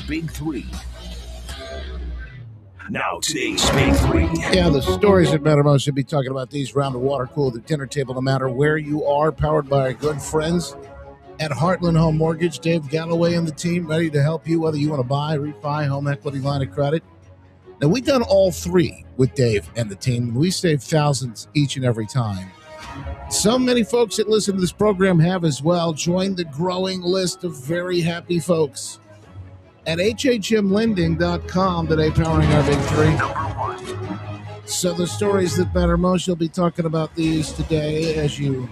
Big Three. Now today's Big Three. Yeah, the stories that matter most, should be talking about these around the water cooler, the dinner table, no matter where you are, powered by our good friends at Heartland Home Mortgage. Dave Galloway and the team ready to help you, whether you want to buy, refi, home equity, line of credit. Now, we've done all three with Dave and the team, and we save thousands each and every time. So many folks that listen to this program have as well. Join the growing list of very happy folks at hhmlending.com today, powering our Big Three. So the stories that matter most, you'll be talking about these today as you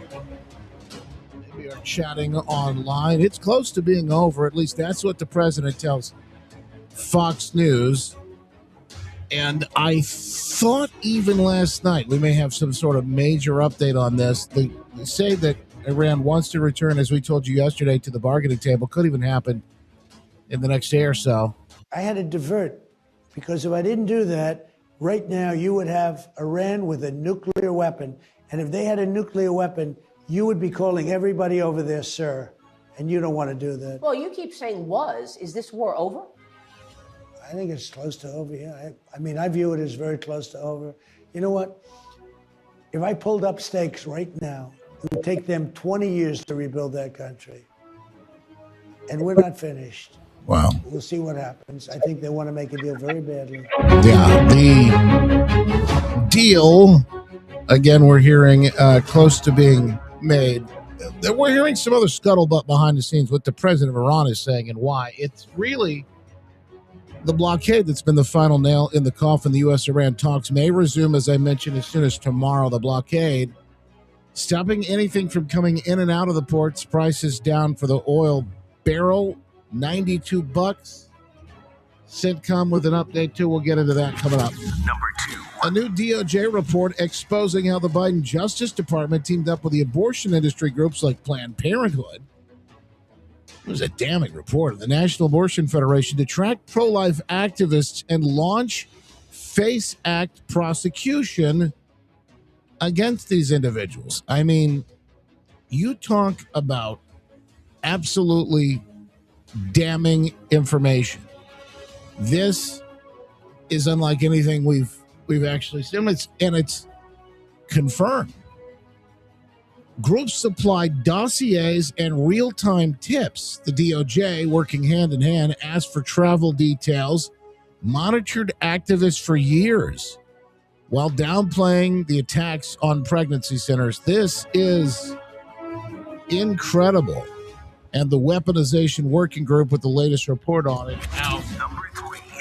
maybe are chatting online. It's close to being over. At least that's what the president tells Fox News. And I thought even last night we may have some sort of major update on this. They say that Iran wants to return, as we told you yesterday, to the bargaining table. Could even happen in the next day or so. I had to divert, because if I didn't do that, right now you would have Iran with a nuclear weapon. And if they had a nuclear weapon, you would be calling everybody over there, sir. And you don't want to do that. Well, you keep saying was. Is this war over? I think it's close to over, yeah. I mean, I view it as very close to over. You know what? If I pulled up stakes right now, it would take them 20 years to rebuild that country. And we're not finished. Wow. We'll see what happens. I think they want to make a deal very badly. Yeah, the deal, again, we're hearing close to being made. We're hearing some other scuttlebutt behind the scenes, what the president of Iran is saying and why. It's really the blockade that's been the final nail in the coffin. The U.S.-Iran talks may resume, as I mentioned, as soon as tomorrow. The blockade, stopping anything from coming in and out of the ports. Prices down for the oil barrel, $92. CENTCOM with an update, too. We'll get into that coming up. Number 2. A new DOJ report exposing how the Biden Justice Department teamed up with the abortion industry groups like Planned Parenthood. It was a damning report of the National Abortion Federation to track pro-life activists and launch FACE Act prosecution against these individuals. I mean, you talk about absolutely damning information. This is unlike anything we've actually seen, and it's confirmed. Groups supplied dossiers and real-time tips. The DOJ, working hand in hand, asked for travel details, monitored activists for years while downplaying the attacks on pregnancy centers. This is incredible. And the weaponization working group with the latest report on it out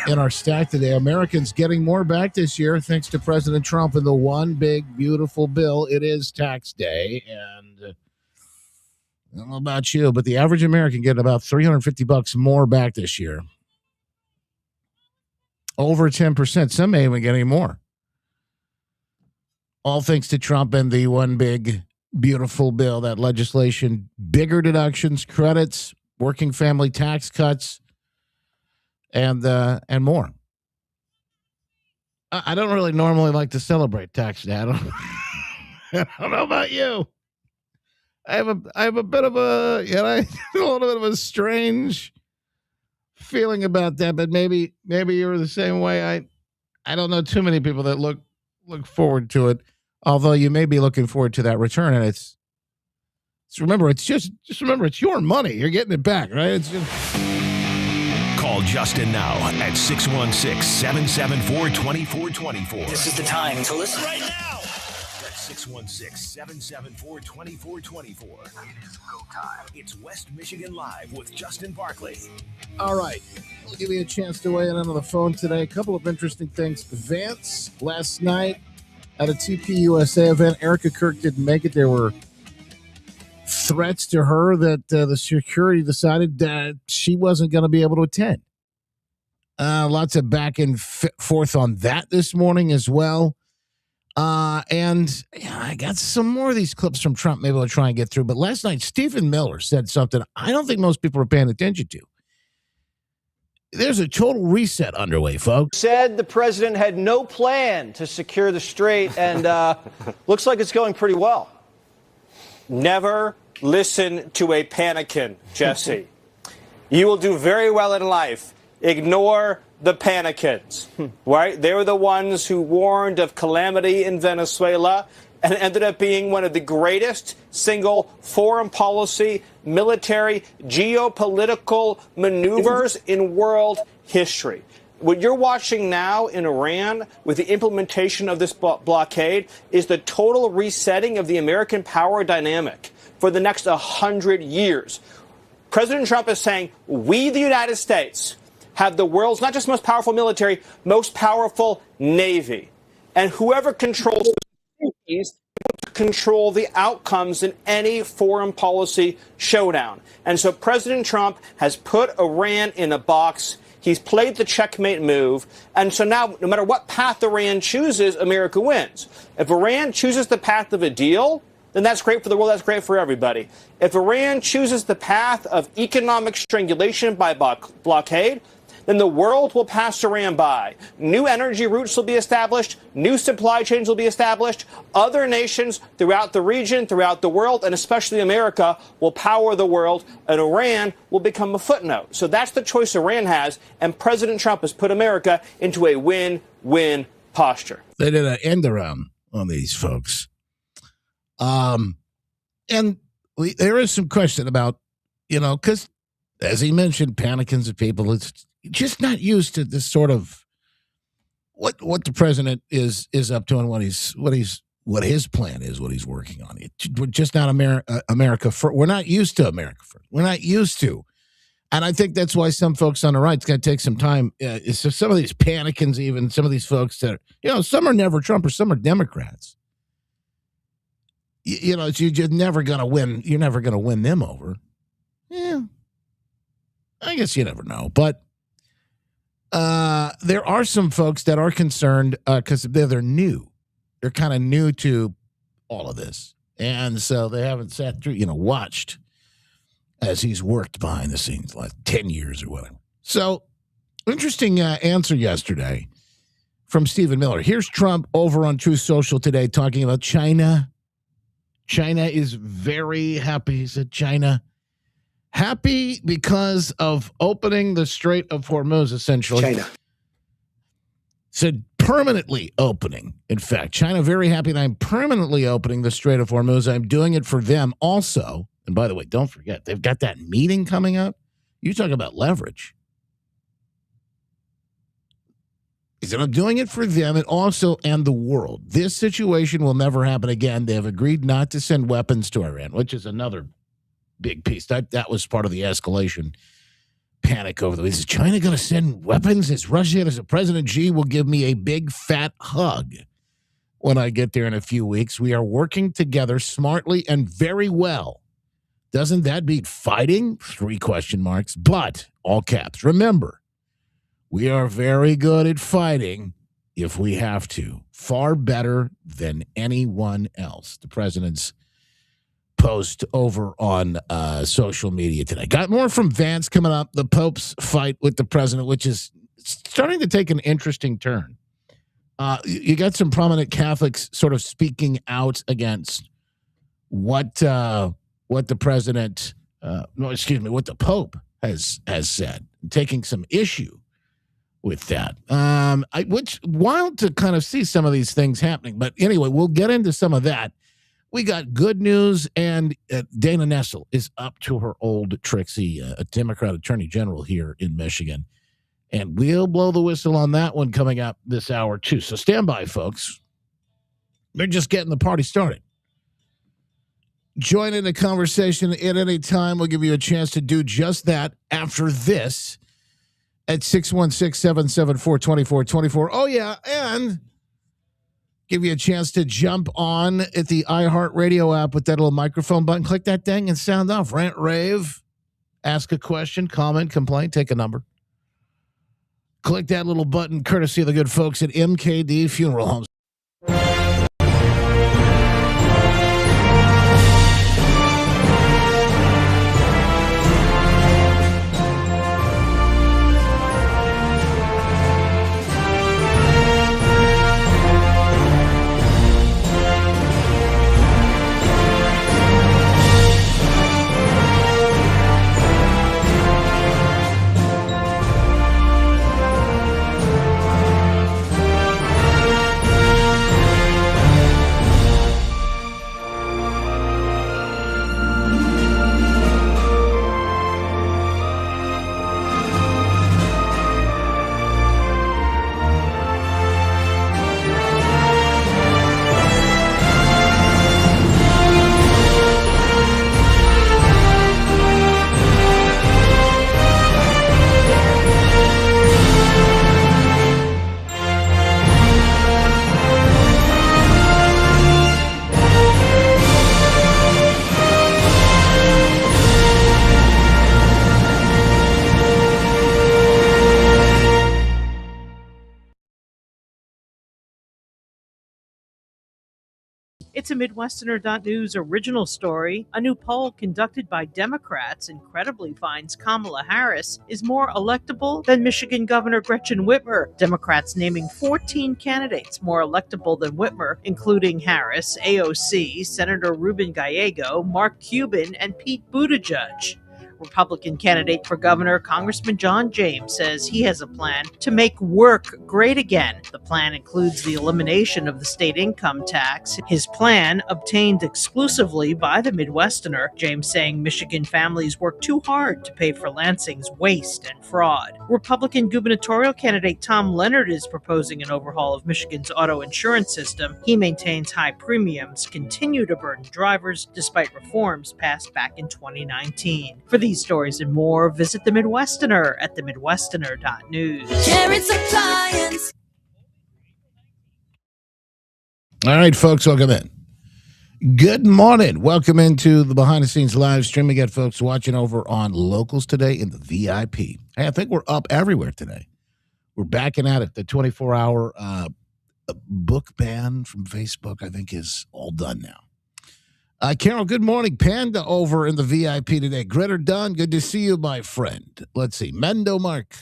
in our stack today. Americans getting more back this year thanks to President Trump and the one big, beautiful bill. It is tax day, and I don't know about you, but the average American getting about $350 more back this year. Over 10%. Some may even get any more. All thanks to Trump and the one big, beautiful bill, that legislation, bigger deductions, credits, working family tax cuts, and more. I don't really normally like to celebrate tax day. I don't know about you. I have a bit of a a little bit of a strange feeling about that, but maybe you're the same way. I don't know too many people that look forward to it. Although you may be looking forward to that return, and it's remember, just remember, it's your money. You're getting it back, right? It's just... Call Justin now at 616-774-2424. This is the time to listen Right now. That's 616-774-2424. It is go time. It's West Michigan Live with Justin Barkley. All right. We'll give you a chance to weigh in on the phone today. A couple of interesting things. Vance, last night at a TPUSA event, Erica Kirk didn't make it. There were threats to her that the security decided that she wasn't going to be able to attend. Lots of back and forth on that this morning as well. And I got some more of these clips from Trump. Maybe I'll try and get through. But last night, Stephen Miller said something I don't think most people are paying attention to. There's a total reset underway, folks. Said the president had no plan to secure the strait, and looks like it's going pretty well. Never listen to a panican, Jesse. You will do very well in life ignore the panicans, right? They were the ones who warned of calamity in Venezuela, and it ended up being one of the greatest single foreign policy, military, geopolitical maneuvers in world history. What you're watching now in Iran with the implementation of this blockade is the total resetting of the American power dynamic for the next 100 years. President Trump is saying, we, the United States, have the world's not just most powerful military, most powerful Navy. And whoever controls the Navies control the outcomes in any foreign policy showdown. And so President Trump has put Iran in a box. He's played the checkmate move. And so now, no matter what path Iran chooses, America wins. If Iran chooses the path of a deal, then that's great for the world. That's great for everybody. If Iran chooses the path of economic strangulation by blockade, then the world will pass Iran by. New energy routes will be established. New supply chains will be established. Other nations throughout the region, throughout the world, and especially America, will power the world, and Iran will become a footnote. So that's the choice Iran has, and President Trump has put America into a win-win posture. They did an end around on these folks. And there is some question about, because as he mentioned, panicking of people, it's just not used to this sort of what the president is up to and what his plan is, what he's working on. We're just not America first. We're not used to America first. We're not used to. And I think that's why some folks on the right's got to take some time. So some of these panicans, even some of these folks that some are never Trump or some are Democrats. You're just never going to win. You're never going to win them over. Yeah. I guess you never know. But there are some folks that are concerned because they're new. They're kind of new to all of this. And so they haven't sat through, watched as he's worked behind the scenes like 10 years or whatever. So interesting answer yesterday from Stephen Miller. Here's Trump over on Truth Social today talking about China. China is very happy. He said China happy because of opening the Strait of Hormuz, essentially. China said permanently opening. In fact, China very happy that I'm permanently opening the Strait of Hormuz. I'm doing it for them also. And by the way, don't forget, they've got that meeting coming up. You talk about leverage. He said, I'm doing it for them and the world. This situation will never happen again. They have agreed not to send weapons to Iran, which is another big piece. That was part of the escalation panic over the week. Is China going to send weapons? Is Russia? As President Xi will give me a big fat hug when I get there in a few weeks. We are working together smartly and very well. Doesn't that beat fighting? 3 question marks. But, all caps, remember, we are very good at fighting if we have to. Far better than anyone else. The president's post over on social media today. Got more from Vance coming up. The Pope's fight with the president, which is starting to take an interesting turn. You got some prominent Catholics sort of speaking out against what the president, what the Pope has said, taking some issue with that. Which wild to kind of see some of these things happening. But anyway, we'll get into some of that. We got good news, and Dana Nessel is up to her old tricks. A Democrat attorney general here in Michigan. And we'll blow the whistle on that one coming up this hour, too. So stand by, folks. They're just getting the party started. Join in the conversation at any time. We'll give you a chance to do just that after this at 616-774-2424. Oh, yeah, and give you a chance to jump on at the iHeartRadio app with that little microphone button. Click that thing and sound off. Rant, rave, ask a question, comment, complain, take a number. Click that little button, courtesy of the good folks at MKD Funeral Homes. It's a Midwesterner.news original story. A new poll conducted by Democrats incredibly finds Kamala Harris is more electable than Michigan Governor Gretchen Whitmer. Democrats naming 14 candidates more electable than Whitmer, including Harris, AOC, Senator Ruben Gallego, Mark Cuban, and Pete Buttigieg. Republican candidate for governor, Congressman John James, says he has a plan to make work great again. The plan includes the elimination of the state income tax. His plan, obtained exclusively by the Midwesterner, James saying Michigan families work too hard to pay for Lansing's waste and fraud. Republican gubernatorial candidate Tom Leonard is proposing an overhaul of Michigan's auto insurance system. He maintains high premiums continue to burden drivers despite reforms passed back in 2019. For these stories and more, visit The Midwesterner at themidwesterner.news. Jared's Appliance. All right, folks, welcome in. Good morning. Welcome into the behind-the-scenes live stream. We got folks watching over on Locals today in the VIP. Hey, I think we're up everywhere today. We're backing at it. The 24-hour book ban from Facebook, I think, is all done now. Carol, good morning. Panda over in the VIP today. Gritter Dunn, good to see you, my friend. Let's see. Mendo Mark.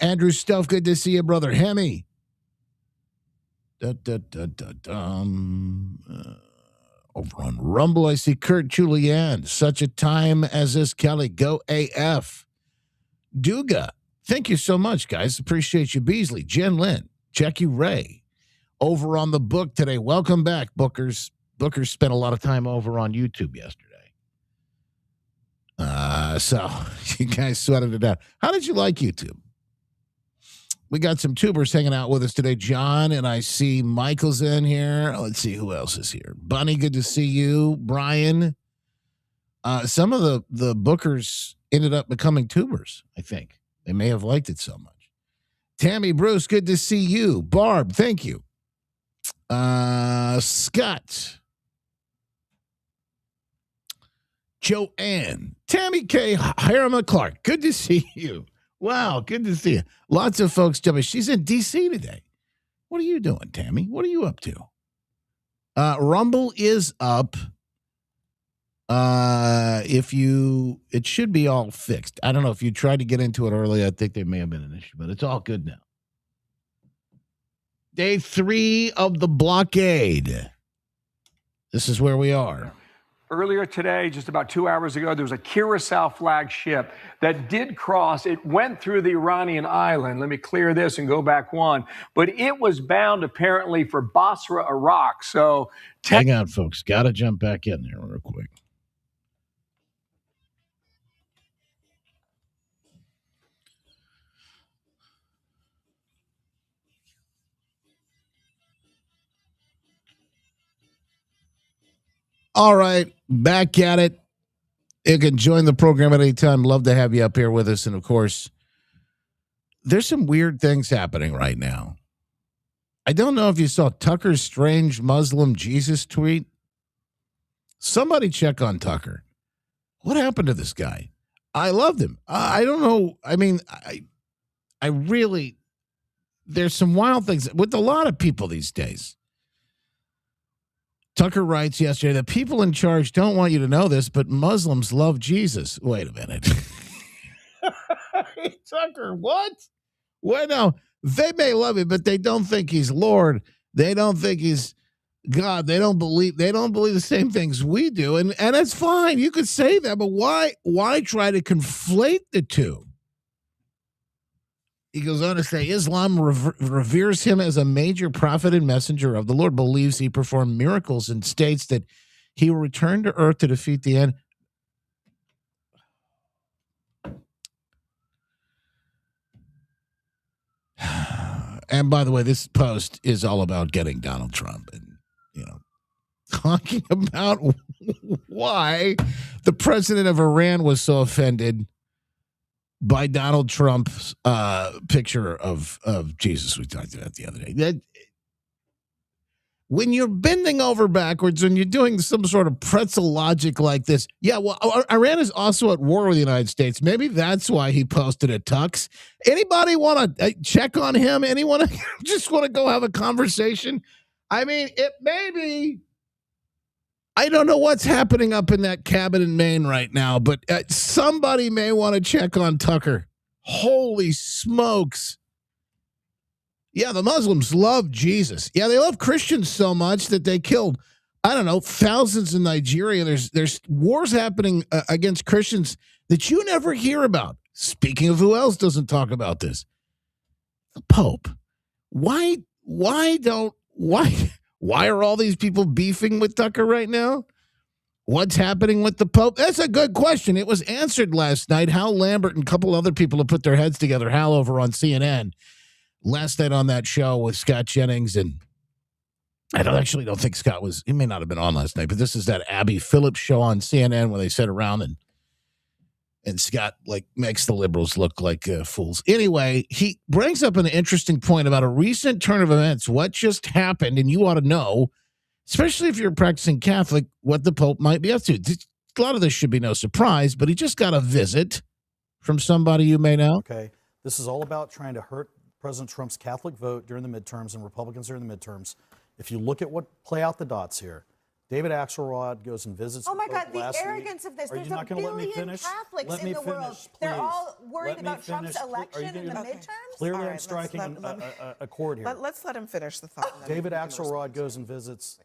Andrew Stuff, good to see you, brother. Hemi. Over on Rumble, I see Kurt Julianne. Such a time as this, Kelly. Go AF. Duga, thank you so much, guys. Appreciate you. Beasley, Jen Lynn, Jackie Ray. Over on the book today. Welcome back, Bookers. Bookers spent a lot of time over on YouTube yesterday. So you guys sweated it out. How did you like YouTube? We got some tubers hanging out with us today. John, and I see Michael's in here. Let's see who else is here. Bunny, good to see you. Brian. Some of the bookers ended up becoming tubers, I think. They may have liked it so much. Tammy Bruce, good to see you. Barb, thank you. Scott. Joanne. Tammy K. Harriman Clark, good to see you. Wow, good to see you. Lots of folks jumping. She's in D.C. today. What are you doing, Tammy? What are you up to? Rumble is up. It should be all fixed. I don't know if you tried to get into it early. I think there may have been an issue, but it's all good now. Day 3 of the blockade. This is where we are. Earlier today, just about 2 hours ago, there was a Curacao flag ship that did cross. It went through the Iranian island. Let me clear this and go back one. But it was bound apparently for Basra, Iraq. So hang on, folks. Got to jump back in there real quick. All right, back at it. You can join the program at any time. Love to have you up here with us. And, of course, there's some weird things happening right now. I don't know if you saw Tucker's strange Muslim Jesus tweet. Somebody check on Tucker. What happened to this guy? I loved him. I don't know. I mean, I really, there's some wild things with a lot of people these days. Tucker writes yesterday that people in charge don't want you to know this, but Muslims love Jesus. Wait a minute. Hey, Tucker, what? Well, no, they may love him, but they don't think he's Lord. They don't think he's God. They don't believe the same things we do. And it's fine. You could say that, but why try to conflate the two? He goes on to say, Islam reveres him as a major prophet and messenger of the Lord, believes he performed miracles, and states that he will return to earth to defeat the end. And by the way, this post is all about getting Donald Trump and, talking about why the president of Iran was so offended by Donald Trump's picture of Jesus we talked about the other day. when you're bending over backwards and you're doing some sort of pretzel logic like this, yeah, well, Iran is also at war with the United States. Maybe that's why he posted at Tux. Anybody want to check on him? Anyone just want to go have a conversation? I mean, it may be. I don't know what's happening up in that cabin in Maine right now, but somebody may want to check on Tucker. Holy smokes. Yeah, the Muslims love Jesus. Yeah, they love Christians so much that they killed, I don't know, thousands in Nigeria. There's wars happening against Christians that you never hear about. Speaking of who else doesn't talk about this, the Pope. Why are all these people beefing with Tucker right now? What's happening with the Pope? That's a good question. It was answered last night. Hal Lambert and a couple other people have put their heads together. Hal over on CNN. Last night on that show with Scott Jennings, and I don't think Scott was, he may not have been on last night, but this is that Abby Phillips show on CNN where they sit around and Scott like makes the liberals look like fools. Anyway, he brings up an interesting point about a recent turn of events. What just happened, and you ought to know, especially if you're a practicing Catholic, what the Pope might be up to. A lot of this should be no surprise, but he just got a visit from somebody you may know. Okay, this is all about trying to hurt President Trump's Catholic vote during the midterms and Republicans during the midterms. If you look at play out the dots here, David Axelrod goes and visits. Oh my the God, Pope the last arrogance week. of this. Are There's you not a going to let me billion finish? Catholics Let me in the finish, world. please. They're all worried Let me about Trump's finish. election in the midterms? Clearly, All right, I'm striking a chord here. Let's let him finish the thought. David Axelrod goes and visits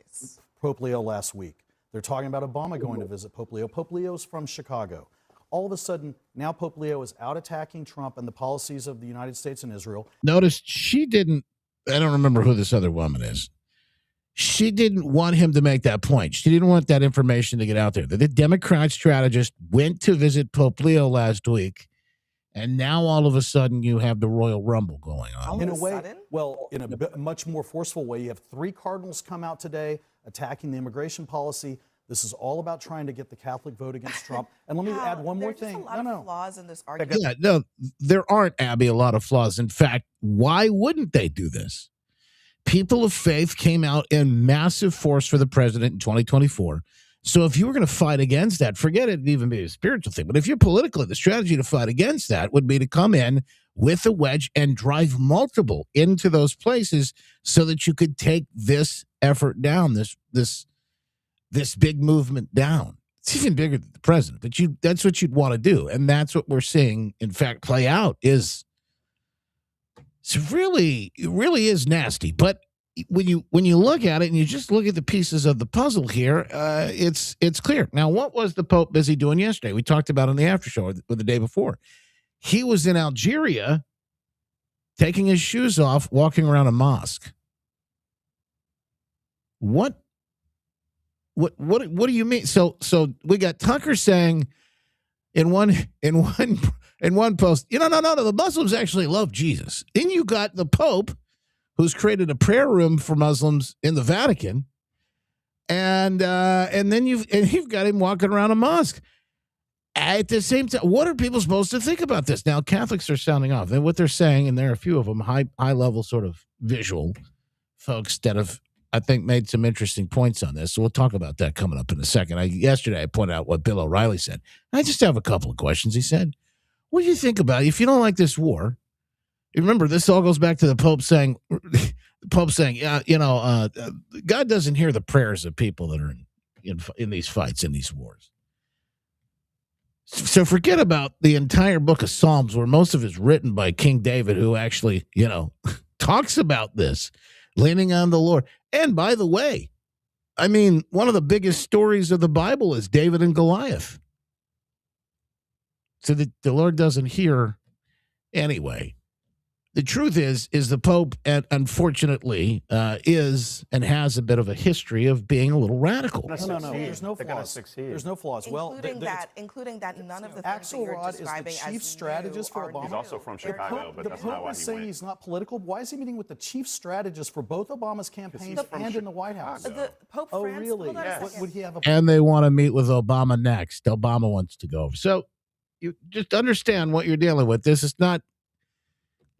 Pope Leo last week. They're talking about Obama going to visit Pope Leo. Pope Leo's from Chicago. All of a sudden, now Pope Leo is out attacking Trump and the policies of the United States and Israel. Notice she didn't, I don't remember who this other woman is. She didn't want him to make that point. She didn't want that information to get out there. The Democrat strategist went to visit Pope Leo last week, and now all of a sudden you have the Royal Rumble going on. In a way, well, in a much more forceful way, you have 3 cardinals come out today attacking the immigration policy. This is all about trying to get the Catholic vote against Trump. And let me add one more thing. There's a lot of flaws in this argument. Yeah, no, there aren't, Abby, a lot of flaws. In fact, why wouldn't they do this? People of faith came out in massive force for the president in 2024. So if you were going to fight against that, forget it even be a spiritual thing. But if you're politically, the strategy to fight against that would be to come in with a wedge and drive multiple into those places so that you could take this effort down, this big movement down. It's even bigger than the president, but that's what you'd want to do. And that's what we're seeing, in fact, play out is it really is nasty. But when you look at it and you just look at the pieces of the puzzle here, it's clear. Now, what was the Pope busy doing yesterday? We talked about it in the after show or the day before. He was in Algeria taking his shoes off, walking around a mosque. What do you mean? So we got Tucker saying in one post, no, the Muslims actually love Jesus. Then you got the Pope, who's created a prayer room for Muslims in the Vatican, and then you've got him walking around a mosque. At the same time, what are people supposed to think about this? Now, Catholics are sounding off. And what they're saying, and there are a few of them, high level sort of visual folks that have, I think, made some interesting points on this. So we'll talk about that coming up in a second. Yesterday, I pointed out what Bill O'Reilly said. I just have a couple of questions. He said, what do you think about it? If you don't like this war, remember, this all goes back to the Pope saying, God doesn't hear the prayers of people that are in these fights, in these wars. So forget about the entire book of Psalms, where most of it is written by King David, who actually, talks about this, leaning on the Lord. And by the way, I mean, one of the biggest stories of the Bible is David and Goliath. So the Lord doesn't hear anyway. The truth is the Pope, unfortunately, is and has a bit of a history of being a little radical. No. There's no flaws. There's no flaws. Including that none of the things that you're Axelrod is describing the chief as strategist for Obama. He's also from Chicago, but that's not why he saying went. he's not political. Why is he meeting with the chief strategist for both Obama's campaigns and in the White House? The Pope Oh, France, really? hold on a What, second. would he have a And they want to meet with Obama next. Obama wants to go over. So you just understand what you're dealing with. This is not,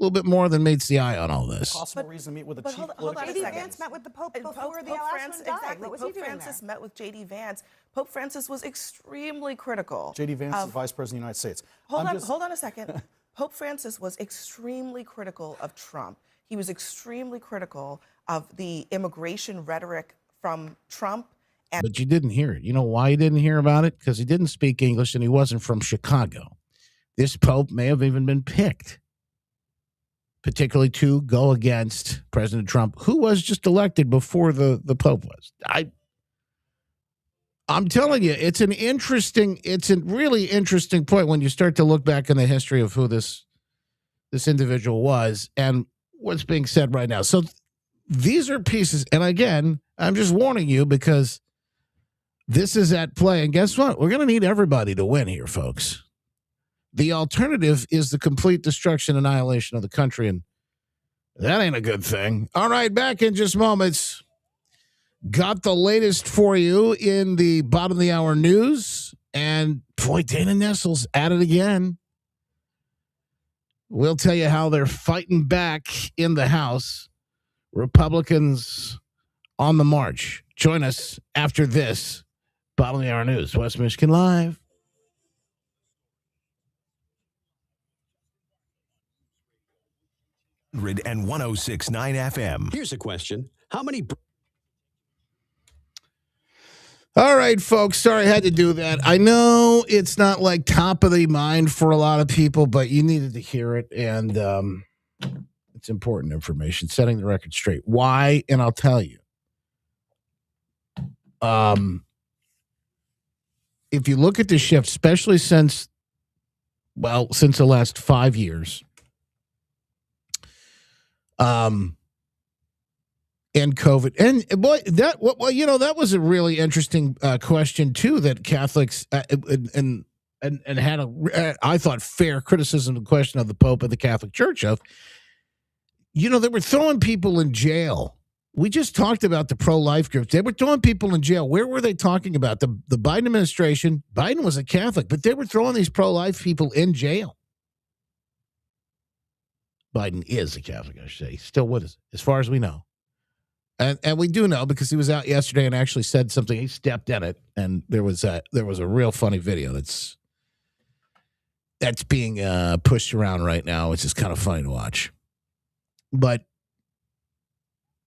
little bit more than meets the eye on all this. Possible reason to meet with the chief Hold on a J.D. second. Vance met with the Pope And before the Pope last Francis, one died. exactly. What was Pope he doing Francis there? met with J.D. Vance. Pope Francis was extremely critical. J.D. Vance is Vice President of the United States. Hold on a second. Pope Francis was extremely critical of Trump. He was extremely critical of the immigration rhetoric from Trump. But you didn't hear it. You know why you didn't hear about it? Because he didn't speak English and he wasn't from Chicago. This Pope may have even been picked, particularly to go against President Trump, who was just elected before the Pope was. I'm telling you, it's a really interesting point when you start to look back in the history of who this individual was and what's being said right now. So these are pieces, and again, I'm just warning you because this is at play. And guess what? We're going to need everybody to win here, folks. The alternative is the complete destruction, annihilation of the country, and that ain't a good thing. All right, back in just moments. Got the latest for you in the bottom of the hour news. And boy, Dana Nestle's at it again. We'll tell you how they're fighting back in the House. Republicans on the march. Join us after this. Bottom of the hour news. West Michigan Live. And 106.9 FM. Here's a question. How many... All right, folks. Sorry I had to do that. I know it's not like top of the mind for a lot of people, but you needed to hear it, and it's important information. Setting the record straight. Why? And I'll tell you. If you look at the shift, especially since the last 5 years, and COVID, and boy, that was a really interesting question too. That Catholics and had I thought fair criticism of the question of the Pope and the Catholic Church of, they were throwing people in jail. We just talked about the pro-life groups. They were throwing people in jail. Where were they talking about? The Biden administration? Biden was a Catholic, but they were throwing these pro-life people in jail. Biden is a Catholic, I should say. He's still with us, as far as we know. And we do know because he was out yesterday and actually said something. He stepped in it, and there was a real funny video that's being pushed around right now, which is kind of funny to watch. But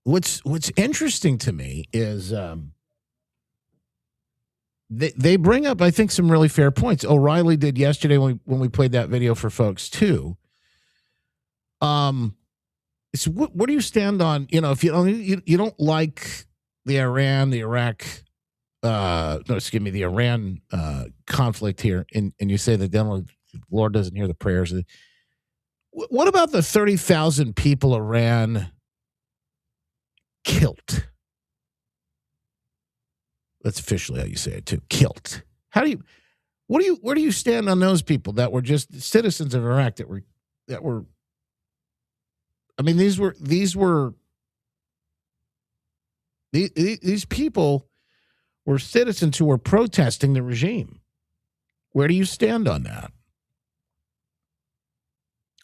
what's interesting to me is they bring up, I think, some really fair points. O'Reilly did yesterday when we played that video for folks too. So what do you stand on? If you don't like the Iran conflict here, and you say that the Lord doesn't hear the prayers. What about the 30,000 people Iran killed? That's officially how you say it too. Killed. Where do you stand on those people that were just citizens of Iraq that were I mean, these people were citizens who were protesting the regime. Where do you stand on that?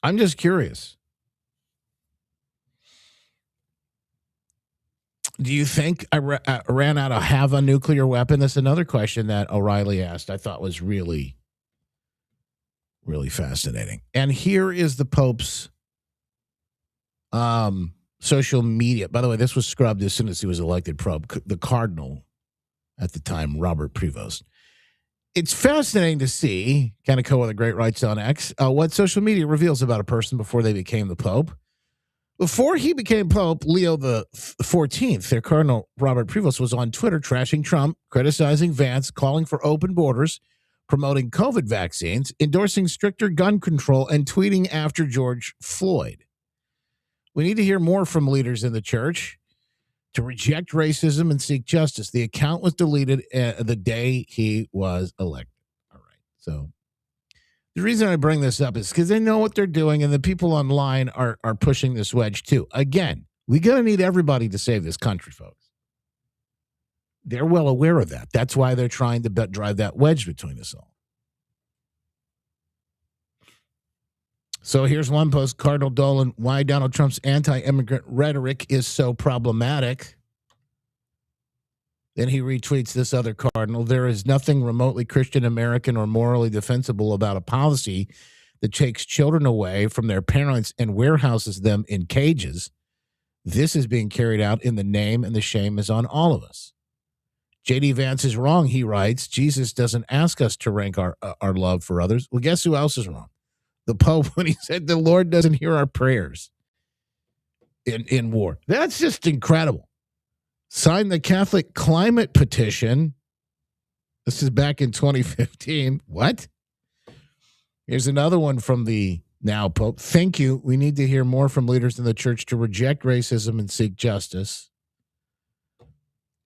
I'm just curious. Do you think Iran ought to have a nuclear weapon? That's another question that O'Reilly asked. I thought was really, really fascinating. And here is the Pope's social media. By the way, this was scrubbed as soon as he was elected. The Cardinal at the time, Robert Prevost. It's fascinating to see, kind of co with the Great Rights on X, what social media reveals about a person before they became the Pope. Before he became Pope, Leo the 14th, their Cardinal Robert Prevost was on Twitter trashing Trump, criticizing Vance, calling for open borders, promoting COVID vaccines, endorsing stricter gun control, and tweeting after George Floyd. We need to hear more from leaders in the church to reject racism and seek justice. The account was deleted the day he was elected. All right. So the reason I bring this up is because they know what they're doing, and the people online are pushing this wedge too. Again, we're going to need everybody to save this country, folks. They're well aware of that. That's why they're trying to drive that wedge between us all. So here's one post, Cardinal Dolan, why Donald Trump's anti-immigrant rhetoric is so problematic. Then he retweets this other cardinal. There is nothing remotely Christian American or morally defensible about a policy that takes children away from their parents and warehouses them in cages. This is being carried out in the name, and the shame is on all of us. J.D. Vance is wrong, he writes. Jesus doesn't ask us to rank our love for others. Well, guess who else is wrong? The Pope, when he said the Lord doesn't hear our prayers in war. That's just incredible. Signed the Catholic climate petition. This is back in 2015. What? Here's another one from the now Pope. Thank you. We need to hear more from leaders in the church to reject racism and seek justice.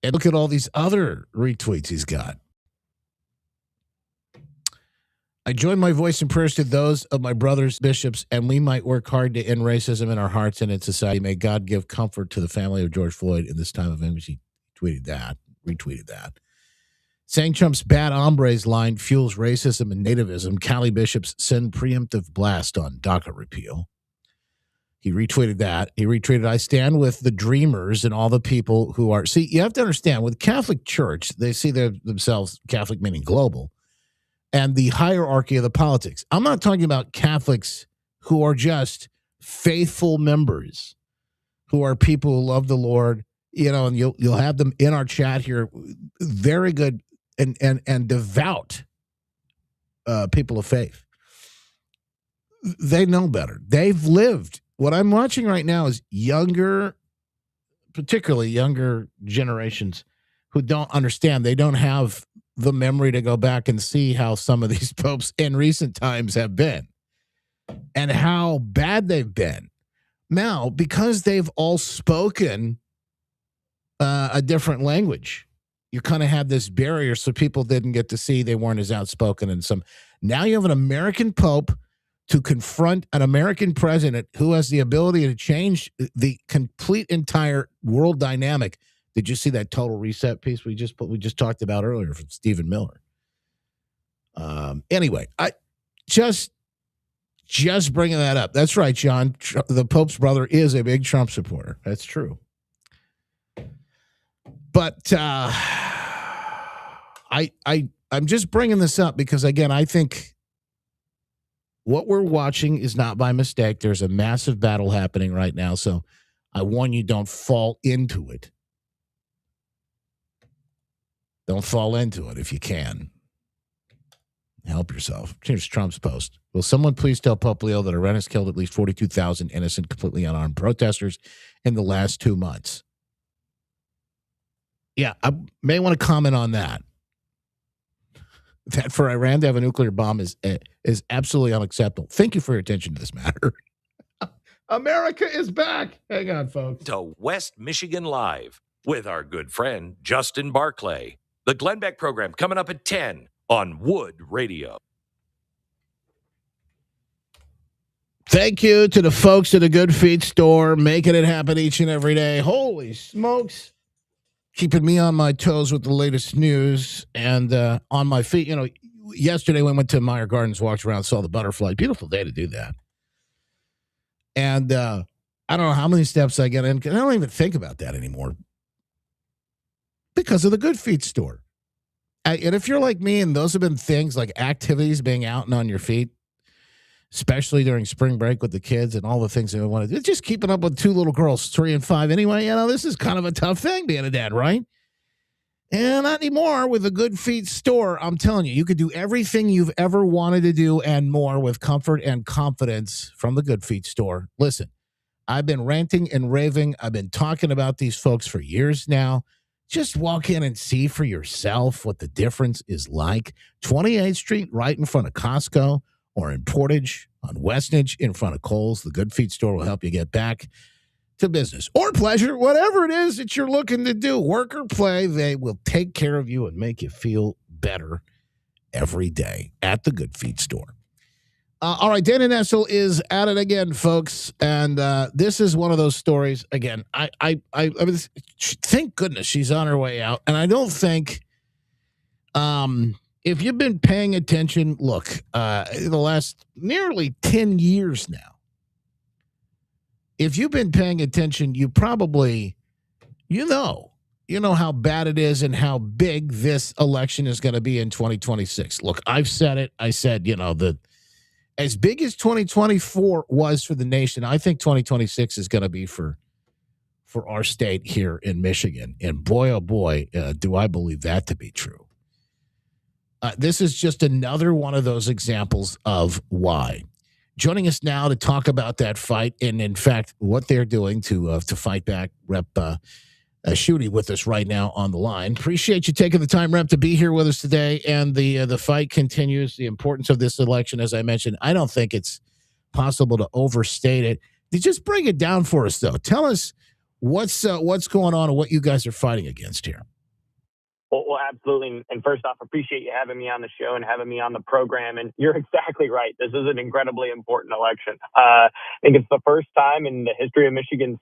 And look at all these other retweets he's got. I join my voice in prayers to those of my brothers, bishops, and we might work hard to end racism in our hearts and in society. May God give comfort to the family of George Floyd in this time of anguish. He retweeted that. Saying Trump's bad hombres line fuels racism and nativism. Cali bishops send preemptive blast on DACA repeal. He retweeted that. He retweeted, I stand with the dreamers and all the people who are... See, you have to understand, with Catholic Church, they see themselves, Catholic meaning global, and the hierarchy of the politics. I'm not talking about Catholics who are just faithful members, who are people who love the Lord, and you'll have them in our chat here, very good and devout people of faith. They know better. They've lived. What I'm watching right now is particularly younger generations who don't understand. They don't have the memory to go back and see how some of these popes in recent times have been and how bad they've been. Now, because they've all spoken a different language, you kind of had this barrier, so people didn't get to see. They weren't as outspoken. And now you have an American pope to confront an American president who has the ability to change the complete entire world dynamic. Did you see that total reset piece we just talked about earlier from Stephen Miller? Anyway, I just bringing that up. That's right, John. The Pope's brother is a big Trump supporter. That's true. But I'm just bringing this up because, again, I think what we're watching is not by mistake. There's a massive battle happening right now, so I warn you, don't fall into it. Don't fall into it if you can. Help yourself. Here's Trump's post. Will someone please tell Pope Leo that Iran has killed at least 42,000 innocent, completely unarmed protesters in the last 2 months? Yeah, I may want to comment on that. That for Iran to have a nuclear bomb is absolutely unacceptable. Thank you for your attention to this matter. America is back. Hang on, folks. To West Michigan Live with our good friend Justin Barclay. The Glenn Beck program coming up at 10 on Wood Radio. Thank you to the folks at the Good Feet store, making it happen each and every day. Holy smokes. Keeping me on my toes with the latest news and on my feet. Yesterday we went to Meyer Gardens, walked around, saw the butterfly. Beautiful day to do that. And I don't know how many steps I get in. I don't even think about that anymore because of the Good Feet store. And if you're like me, and those have been things like activities, being out and on your feet, especially during spring break with the kids and all the things that we want to do, just keeping up with 2 little girls, 3 and 5. Anyway, this is kind of a tough thing being a dad, right? And not anymore with the Good Feet store. I'm telling you, you could do everything you've ever wanted to do and more with comfort and confidence from the Good Feet store. Listen, I've been ranting and raving. I've been talking about these folks for years now. Just walk in and see for yourself what the difference is like. 28th Street, right in front of Costco, or in Portage on Westnedge in front of Kohl's. The Good Feet store will help you get back to business or pleasure, whatever it is that you're looking to do, work or play. They will take care of you and make you feel better every day at the Good Feet store. All right, Dana Nessel is at it again, folks, and this is one of those stories. Again, I thank goodness she's on her way out, and I don't think If you've been paying attention, look, in the last nearly 10 years now, if you've been paying attention, you probably, you know how bad it is and how big this election is going to be in 2026. Look, I've said it. I said, as big as 2024 was for the nation, I think 2026 is going to be for our state here in Michigan. And boy, oh boy, do I believe that to be true. This is just another one of those examples of why. Joining us now to talk about that fight and, in fact, what they're doing to fight back, Rep. Schuette with us right now on the line. Appreciate you taking the time, Rep, to be here with us today. And the fight continues. The importance of this election, as I mentioned, I don't think it's possible to overstate it. Just bring it down for us, though. Tell us what's going on and what you guys are fighting against here. Well, absolutely. And first off, appreciate you having me on the show and having me on the program. And you're exactly right. This is an incredibly important election. I think it's the first time in the history of Michigan's,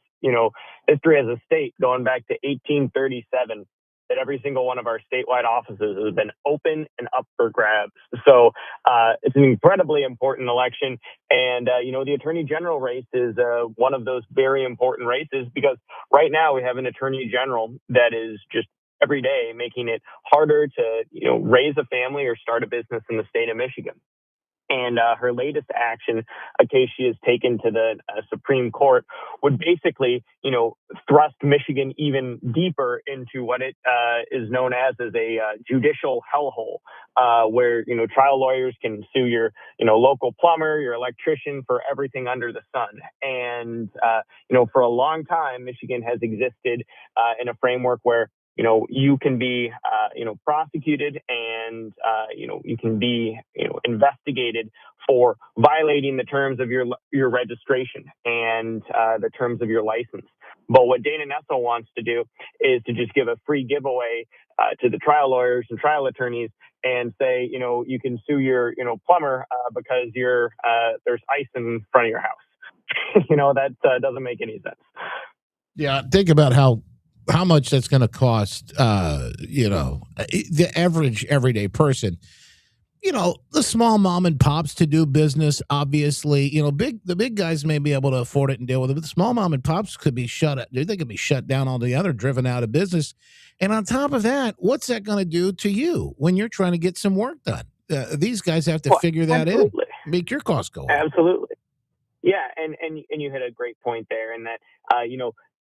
history as a state, going back to 1837, that every single one of our statewide offices has been open and up for grabs. So it's an incredibly important election. And, the Attorney General race is one of those very important races because right now we have an Attorney General that is just every day making it harder to, raise a family or start a business in the state of Michigan. And her latest action, a case she has taken to the Supreme Court, would basically, thrust Michigan even deeper into what it is known as a judicial hellhole, where, trial lawyers can sue your, local plumber, your electrician for everything under the sun. And, for a long time, Michigan has existed in a framework where you can be, prosecuted and, you can be, investigated for violating the terms of your registration and the terms of your license. But what Dana Nessel wants to do is to just give a free giveaway to the trial lawyers and trial attorneys and say, you can sue your, plumber because there's ice in front of your house. That doesn't make any sense. Yeah, think about how much that's going to cost, the average everyday person. The small mom and pops to do business, obviously, the big guys may be able to afford it and deal with it, but the small mom and pops could be they could be shut down altogether, driven out of business. And on top of that, what's that going to do to you when you're trying to get some work done? These guys have to figure that in, make your costs go up. Absolutely. Yeah. And you hit a great point there in that,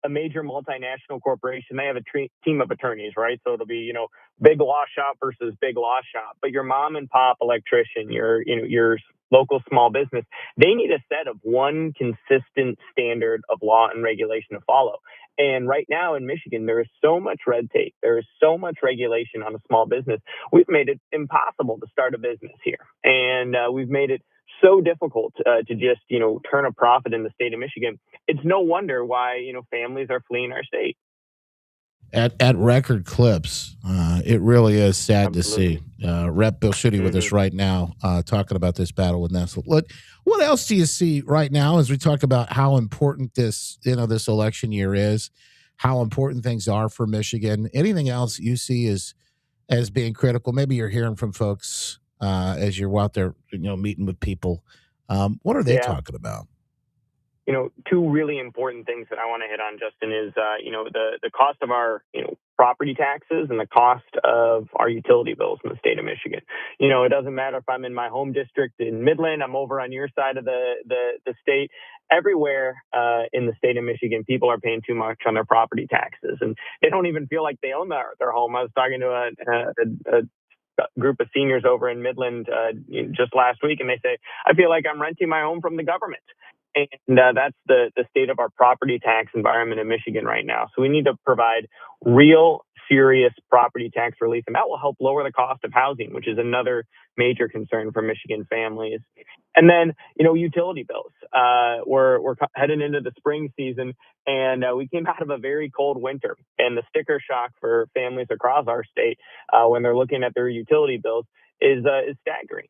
a major multinational corporation, they have a team of attorneys, right? So it'll be, big law shop versus big law shop. But your mom and pop electrician, your local small business, they need a set of one consistent standard of law and regulation to follow. And right now in Michigan, there is so much red tape. There is so much regulation on a small business. We've made it impossible to start a business here. And we've made it so difficult to just, turn a profit in the state of Michigan. It's no wonder why, families are fleeing our state. At record clips. It really is sad to see. Rep. Bill Schuette with us right now, talking about this battle with Nessel. Look, what else do you see right now as we talk about how important this election year is, how important things are for Michigan? Anything else you see as being critical? Maybe you're hearing from folks as you're out there, meeting with people. What are they talking about? Two really important things that I want to hit on, Justin, is, the cost of our, property taxes and the cost of our utility bills in the state of Michigan. It doesn't matter if I'm in my home district in Midland, I'm over on your side of the state. Everywhere in the state of Michigan, people are paying too much on their property taxes, and they don't even feel like they own their home. I was talking to a group of seniors over in Midland just last week, and they say, I feel like I'm renting my home from the government. And that's the state of our property tax environment in Michigan right now. So we need to provide real, serious property tax relief, and that will help lower the cost of housing, which is another major concern for Michigan families. And then, utility bills. We're heading into the spring season, and we came out of a very cold winter. And the sticker shock for families across our state when they're looking at their utility bills is staggering.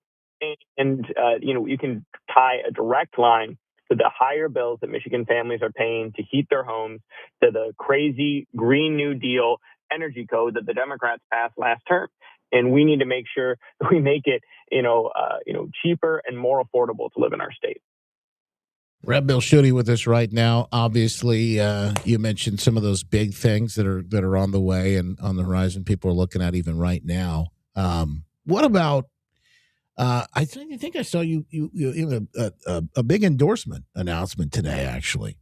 And you can tie a direct line to the higher bills that Michigan families are paying to heat their homes, to the crazy Green New Deal energy code that the Democrats passed last term. And we need to make sure that we make it, cheaper and more affordable to live in our state. Rep Bill Schuette with us right now. Obviously, you mentioned some of those big things that are on the way and on the horizon. People are looking at even right now. What about? I think I saw you a big endorsement announcement today. Actually.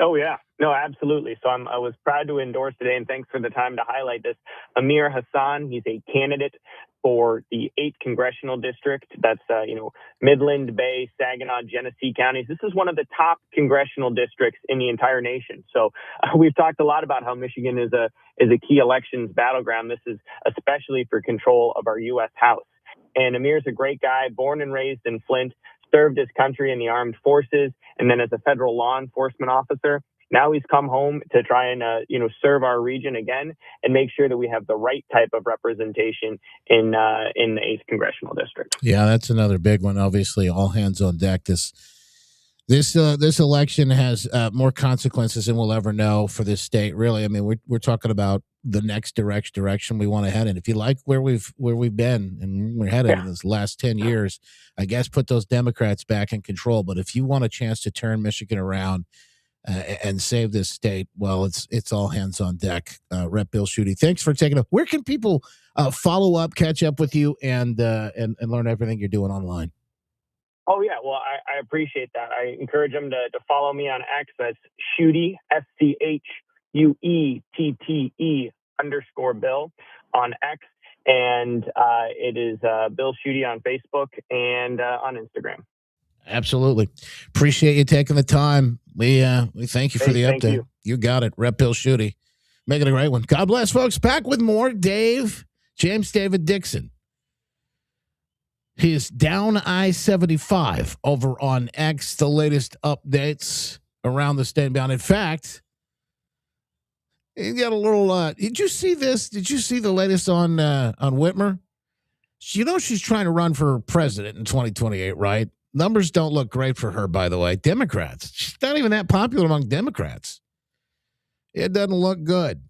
Oh yeah, no, absolutely. So I was proud to endorse today, and thanks for the time to highlight this. Amir Hassan, he's a candidate for the 8th congressional district. That's Midland, Bay, Saginaw, Genesee counties. This is one of the top congressional districts in the entire nation. So we've talked a lot about how Michigan is a key elections battleground. This is especially for control of our U.S. House. And Amir's a great guy, born and raised in Flint, served his country in the armed forces, and then as a federal law enforcement officer. Now he's come home to try and serve our region again and make sure that we have the right type of representation in the 8th congressional district. Yeah, that's another big one. Obviously, all hands on deck. This election has more consequences than we'll ever know for this state. Really, I mean, we're talking about the next direction we want to head in. If you like where we've been and we're headed in this last 10 years, I guess put those Democrats back in control. But if you want a chance to turn Michigan around and save this state, well, it's all hands on deck. Rep Bill Schuette, thanks for taking up. Where can people follow up, catch up with you, and learn everything you're doing online? Oh, yeah. Well, I appreciate that. I encourage them to follow me on X. That's Schuette, SCHUETTE_Bill on X. And it is Bill Schuette on Facebook and on Instagram. Absolutely. Appreciate you taking the time. We thank you for the update. You got it. Rep Bill Schuette. Make it a great one. God bless, folks. Back with more. James David Dixon. He's down I-75 over on X. The latest updates around the state and beyond. In fact, he got a little. Did you see this? Did you see the latest on Whitmer? She's trying to run for president in 2028, right? Numbers don't look great for her, by the way. Democrats. She's not even that popular among Democrats. It doesn't look good.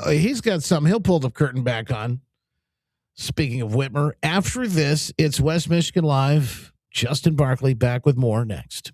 He's got something. He'll pull the curtain back on. Speaking of Whitmer, after this, it's West Michigan Live. Justin Barkley back with more next.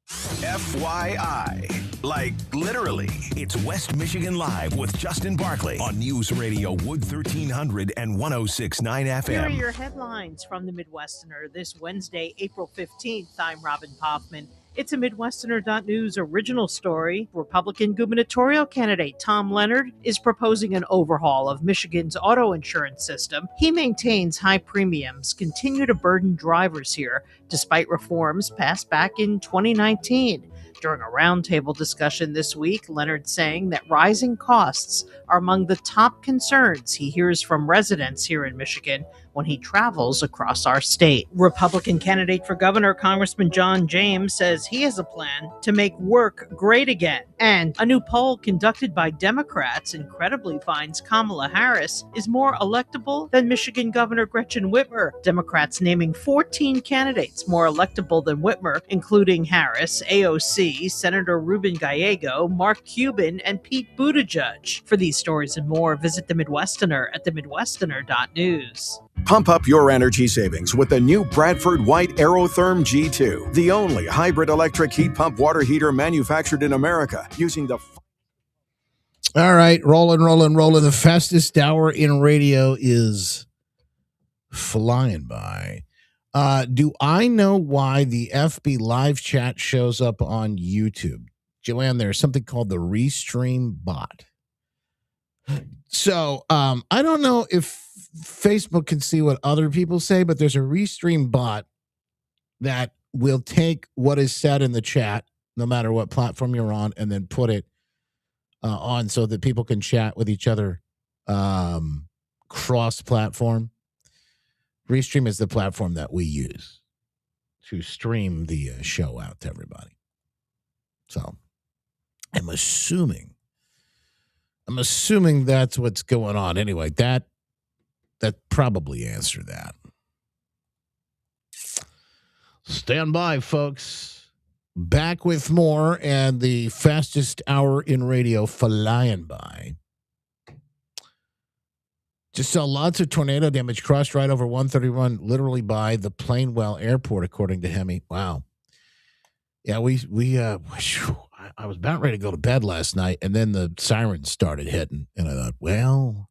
FYI, like literally, it's West Michigan Live with Justin Barkley on News Radio Wood 1300 and 106.9 FM. Here are your headlines from the Midwesterner this Wednesday, April 15th. I'm Robin Poffman. It's a Midwesterner.news original story. Republican gubernatorial candidate Tom Leonard is proposing an overhaul of Michigan's auto insurance system. He maintains high premiums continue to burden drivers here, despite reforms passed back in 2019. During a roundtable discussion this week, Leonard saying that rising costs are among the top concerns he hears from residents here in Michigan when he travels across our state. Republican candidate for governor Congressman John James says he has a plan to make work great again. And a new poll conducted by Democrats incredibly finds Kamala Harris is more electable than Michigan Governor Gretchen Whitmer. Democrats naming 14 candidates more electable than Whitmer, including Harris, AOC, Senator Ruben Gallego, Mark Cuban, and Pete Buttigieg. For these stories and more, visit The Midwesterner at themidwesterner.news. Pump up your energy savings with the new Bradford White Aerotherm G2, the only hybrid electric heat pump water heater manufactured in America using the... All right, rolling. The fastest hour in radio is flying by. Do I know why the FB live chat shows up on YouTube? Joanne, there's something called the Restream bot. So I don't know if Facebook can see what other people say, but there's a Restream bot that will take what is said in the chat, no matter what platform you're on, and then put it on so that people can chat with each other cross-platform. Restream is the platform that we use to stream the show out to everybody. So I'm assuming that's what's going on. Anyway, that probably answered that. Stand by, folks. Back with more and the fastest hour in radio flying by. Just saw lots of tornado damage, crossed right over 131, literally by the Plainwell Airport, according to Hemi. Wow. Yeah, I was about ready to go to bed last night, and then the sirens started hitting, and I thought, well,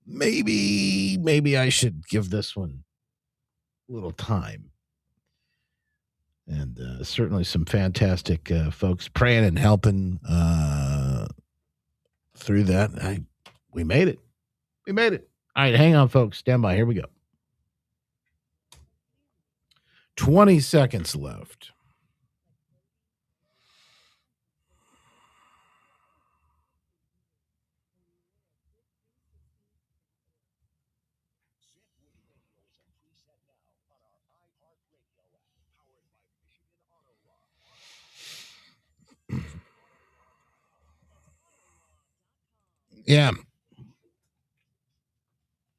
maybe I should give this one a little time. And certainly some fantastic folks praying and helping through that. We made it. We made it. All right, hang on, folks. Stand by. Here we go. 20 seconds left. Yeah.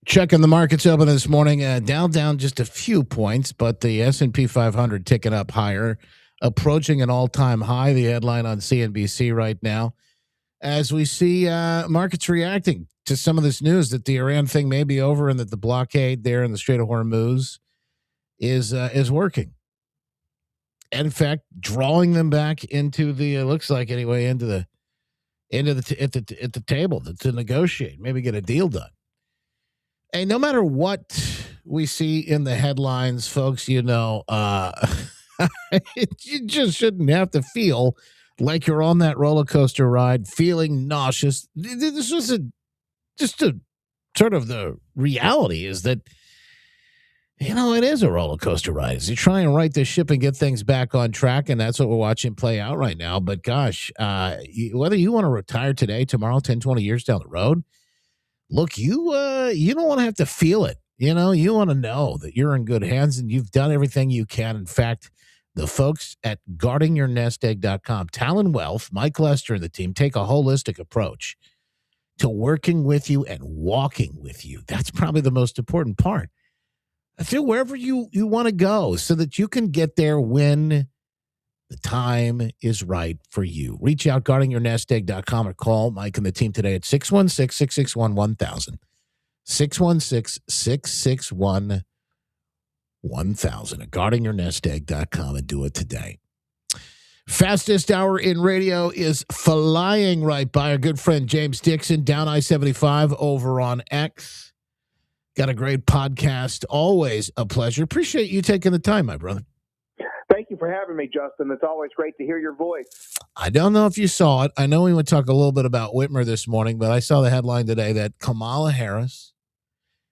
Checking the markets open this morning. Dow down just a few points, but the S&P 500 ticking up higher, approaching an all-time high. The headline on CNBC right now, as we see markets reacting to some of this news that the Iran thing may be over and that the blockade there in the Strait of Hormuz is working. And in fact, drawing them back into the looks like anyway into the at the table to negotiate, maybe get a deal done. And no matter what we see in the headlines, folks, you just shouldn't have to feel like you're on that roller coaster ride, feeling nauseous. This was just a sort of the reality is that, it is a roller coaster ride. As you try and right this ship and get things back on track, and that's what we're watching play out right now. But gosh, whether you want to retire today, tomorrow, 10, 20 years down the road, look, you don't want to have to feel it. You want to know that you're in good hands and you've done everything you can. In fact, the folks at guardingyournestegg.com, Talon Wealth, Mike Lester and the team take a holistic approach to working with you and walking with you. That's probably the most important part. I feel wherever you want to go so that you can get there when the time is right for you. Reach out, guardingyournestegg.com, or call Mike and the team today at 616-661-1000. 616-661-1000 at guardingyournestegg.com, and do it today. Fastest hour in radio is flying right by our good friend James Dixon, down I-75 over on X. Got a great podcast. Always a pleasure. Appreciate you taking the time, my brother. Thank you for having me, Justin. It's always great to hear your voice. I don't know if you saw it. I know we would talk a little bit about Whitmer this morning, but I saw the headline today that Kamala Harris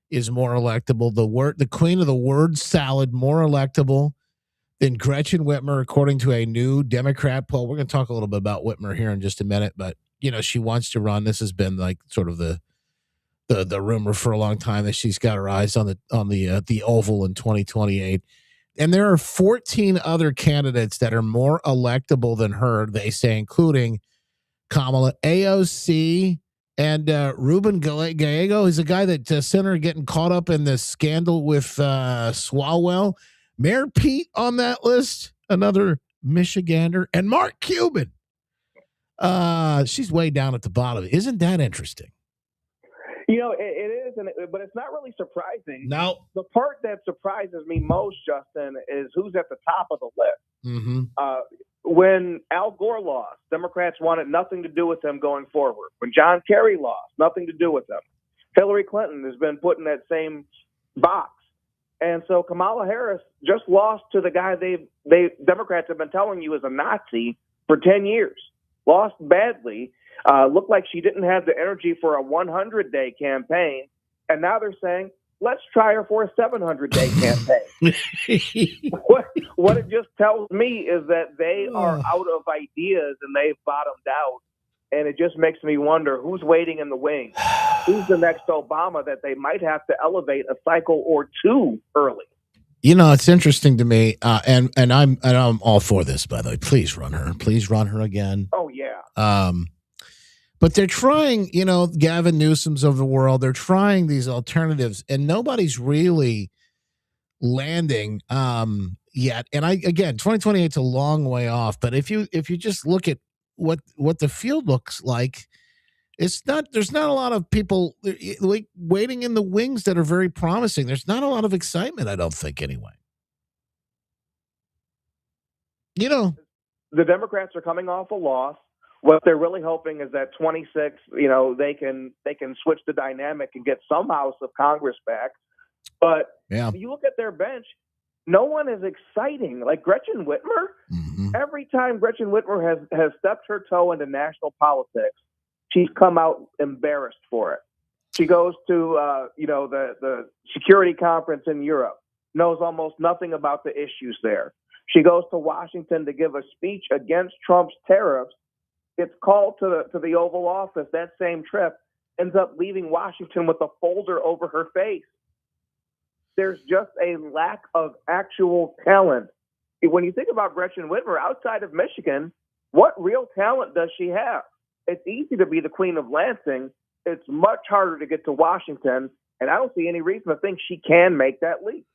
is more electable. The queen of the word salad, more electable than Gretchen Whitmer, according to a new Democrat poll. We're going to talk a little bit about Whitmer here in just a minute, but she wants to run. This has been like sort of the rumor for a long time that she's got her eyes on the Oval in 2028. And there are 14 other candidates that are more electable than her, they say, including Kamala, AOC, and Ruben Gallego. He's a guy that Senator getting caught up in this scandal with Swalwell. Mayor Pete on that list, another Michigander, and Mark Cuban. She's way down at the bottom. Isn't that interesting? It is, but it's not really surprising. No. The part that surprises me most, Justin, is who's at the top of the list. Mm-hmm. When Al Gore lost, Democrats wanted nothing to do with him going forward. When John Kerry lost, nothing to do with him. Hillary Clinton has been put in that same box. And so Kamala Harris just lost to the guy Democrats have been telling you is a Nazi for 10 years. Lost badly. Looked like she didn't have the energy for a 100-day campaign, and now they're saying, let's try her for a 700-day campaign. What it just tells me is that they are out of ideas and they've bottomed out, and it just makes me wonder who's waiting in the wings. Who's the next Obama that they might have to elevate a cycle or two early? It's interesting to me, and I'm all for this, by the way. Please run her. Please run her again. Oh, yeah. But they're trying, Gavin Newsom's of the world. They're trying these alternatives, and nobody's really landing yet. And again, 2028 is a long way off. But if you just look at what the field looks like, There's not a lot of people like waiting in the wings that are very promising. There's not a lot of excitement, I don't think, anyway. You know, the Democrats are coming off a loss. What they're really hoping is that 26, they can switch the dynamic and get some House of Congress back. But if you look at their bench, no one is exciting. Like Gretchen Whitmer, every time Gretchen Whitmer has stepped her toe into national politics, she's come out embarrassed for it. She goes to the security conference in Europe, knows almost nothing about the issues there. She goes to Washington to give a speech against Trump's tariffs. Gets called to the Oval Office that same trip, ends up leaving Washington with a folder over her face. There's just a lack of actual talent. When you think about Gretchen Whitmer, outside of Michigan, what real talent does she have? It's easy to be the Queen of Lansing. It's much harder to get to Washington, and I don't see any reason to think she can make that leap.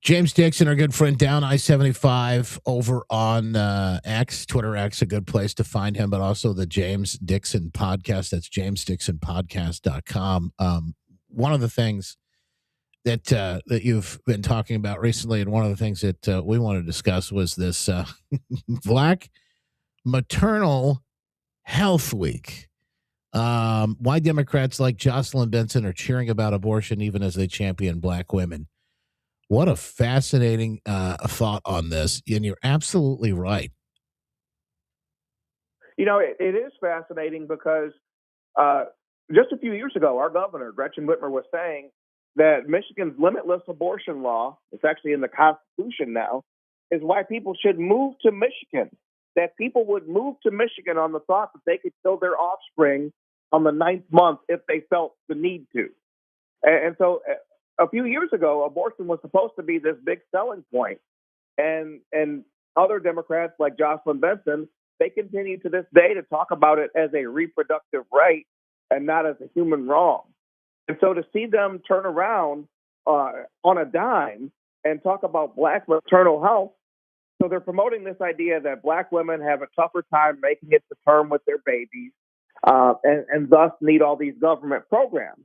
James Dixon, our good friend, down I-75 over on X, Twitter X, a good place to find him, but also the James Dixon podcast. That's jamesdixonpodcast.com. One of the things that you've been talking about recently, and one of the things that we want to discuss was this Black Maternal Health Week. Why Democrats like Jocelyn Benson are cheering about abortion even as they champion Black women. What a fascinating thought on this, and you're absolutely right. It is fascinating because just a few years ago, our governor, Gretchen Whitmer, was saying that Michigan's limitless abortion law, it's actually in the Constitution now, is why people should move to Michigan, that people would move to Michigan on the thought that they could kill their offspring on the 9th month if they felt the need to. And so a few years ago, abortion was supposed to be this big selling point. And other Democrats like Jocelyn Benson, they continue to this day to talk about it as a reproductive right and not as a human wrong. And so to see them turn around on a dime and talk about Black maternal health, so they're promoting this idea that Black women have a tougher time making it to term with their babies and thus need all these government programs.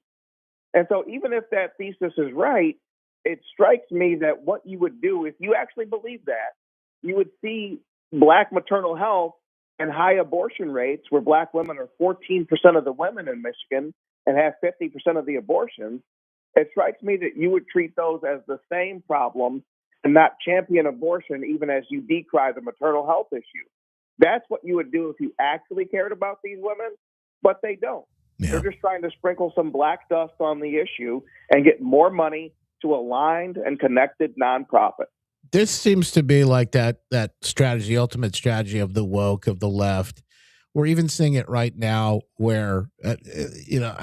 And so even if that thesis is right, it strikes me that what you would do if you actually believe that, you would see Black maternal health and high abortion rates where Black women are 14% of the women in Michigan and have 50% of the abortions. It strikes me that you would treat those as the same problem and not champion abortion even as you decry the maternal health issue. That's what you would do if you actually cared about these women, but they don't. Yeah. They're just trying to sprinkle some black dust on the issue and get more money to aligned and connected nonprofits. This seems to be like that strategy, ultimate strategy of the woke, of the left. We're even seeing it right now where, I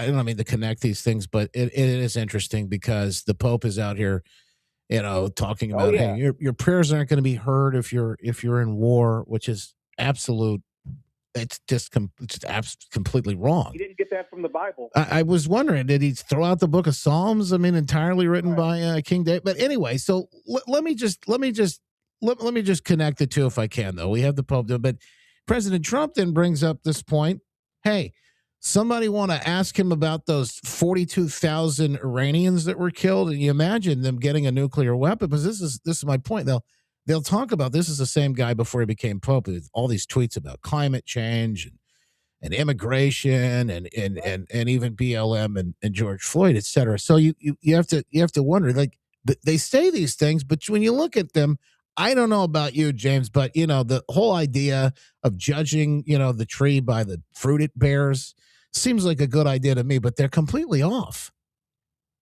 don't mean to connect these things, but it is interesting because the Pope is out here, talking about, hey, your prayers aren't going to be heard if you're in war, which is absolute. It's just completely wrong. He didn't get that from the Bible. I was wondering, did he throw out the book of Psalms? I mean, entirely written by King David. But anyway, so let me just connect the two if I can, though. We have the Pope, but President Trump then brings up this point. Hey, somebody want to ask him about those 42,000 Iranians that were killed, and you imagine them getting a nuclear weapon? Because this is my point. They'll talk about this is the same guy before he became Pope with all these tweets about climate change and immigration and even BLM and George Floyd, et cetera. So you have to wonder, like, they say these things, but when you look at them, I don't know about you, James, but the whole idea of judging, the tree by the fruit it bears seems like a good idea to me, but they're completely off.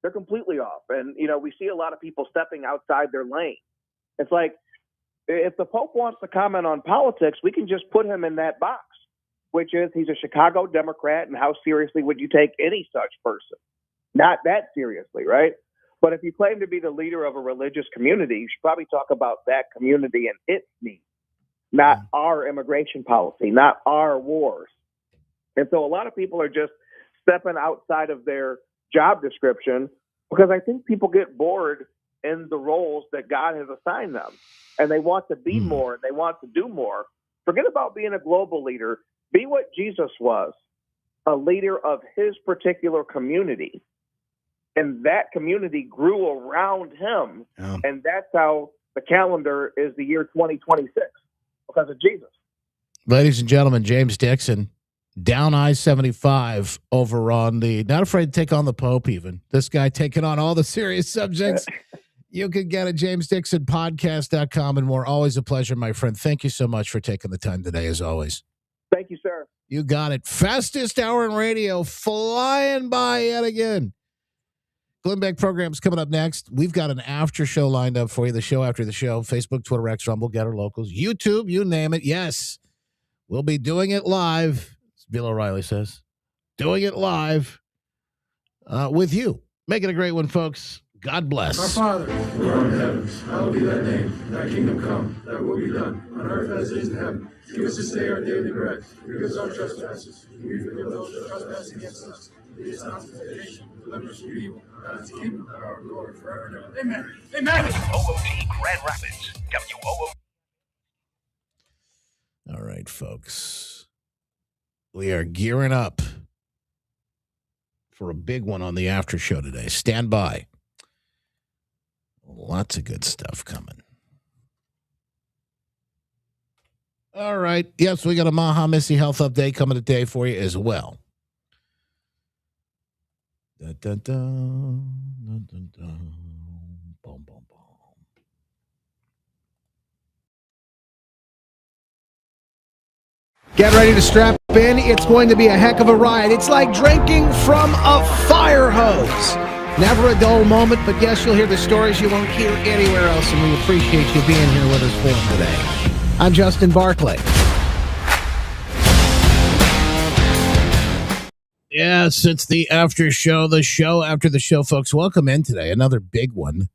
They're completely off. And, we see a lot of people stepping outside their lane. It's like, if the Pope wants to comment on politics, we can just put him in that box, which is he's a Chicago Democrat, and how seriously would you take any such person? Not that seriously, right? But if you claim to be the leader of a religious community, you should probably talk about that community and its needs, not our immigration policy, not our wars. And so a lot of people are just stepping outside of their job description because I think people get bored in the roles that God has assigned them. And they want to be more, and they want to do more. Forget about being a global leader. Be what Jesus was. a leader of his particular community. And that community grew around him. Yeah. And that's how the calendar is the year 2026, because of Jesus. Ladies and gentlemen, James Dixon, down I-75 over on the, not afraid to take on the Pope even. This guy taking on all the serious subjects. You can get at jamesdixonpodcast.com and more. Always a pleasure, my friend. Thank you so much for taking the time today, as always. Thank you, sir. You got it. Fastest hour in radio, flying by yet again. Glenn Beck program's coming up next. We've got an after show lined up for you, the show after the show. Facebook, Twitter, X, Rumble, Getter Locals, YouTube, you name it. Yes, we'll be doing it live, as Bill O'Reilly says. Doing it live with you. Make it a great one, folks. God bless. Our Father, who art in heaven, hallowed be thy name. Thy kingdom come, thy will be done, on earth as it is in heaven. Give us this day our daily bread. Forgive us our trespasses. We forgive those who trespass against us. Lead us not into temptation, deliver us from evil. God is the kingdom, power, and glory forever and ever. Amen. Amen. OOD Grand Rapids. WOO. All right, folks. We are gearing up for a big one on the after show today. Stand by. Lots of good stuff coming. All right. Yes, we got a Maha Missy health update coming today for you as well. Da, da, da, da, da, da. Boom, boom, boom. Get ready to strap in. It's going to be a heck of a ride. It's like drinking from a fire hose. Never a dull moment, but yes, you'll hear the stories you won't hear anywhere else, and we appreciate you being here with us for them today. I'm Justin Barclay. Yes, it's the after show, the show after the show, folks. Welcome in today. Another big one.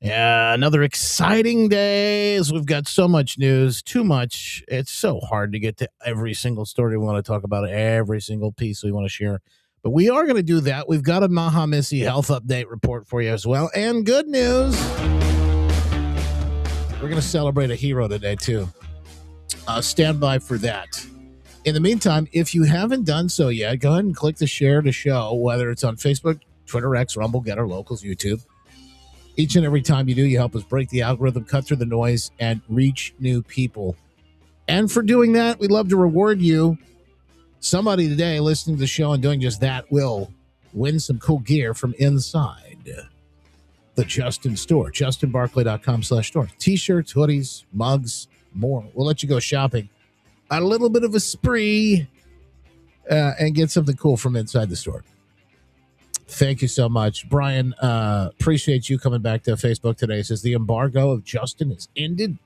Yeah, another exciting day as we've got so much news, too much. It's so hard to get to every single story we want to talk about, every single piece we want to share. But we are going to do that. We've got a Maha Missy health update report for you as well. And good news. We're going to celebrate a hero today, too. Stand by for that. In the meantime, if you haven't done so yet, go ahead and click the share to show, whether it's on Facebook, Twitter, X, Rumble, Getter, Locals, YouTube. Each and every time you do, you help us break the algorithm, cut through the noise, and reach new people. And for doing that, we'd love to reward you. Somebody today listening to the show and doing just that will win some cool gear from inside the Justin store, justinbarclay.com/store. T-shirts, hoodies, mugs, more. We'll let you go shopping a little bit of a spree and get something cool from inside the store. Thank you so much. Brian, appreciate you coming back to Facebook today. It says the embargo of Justin is ended.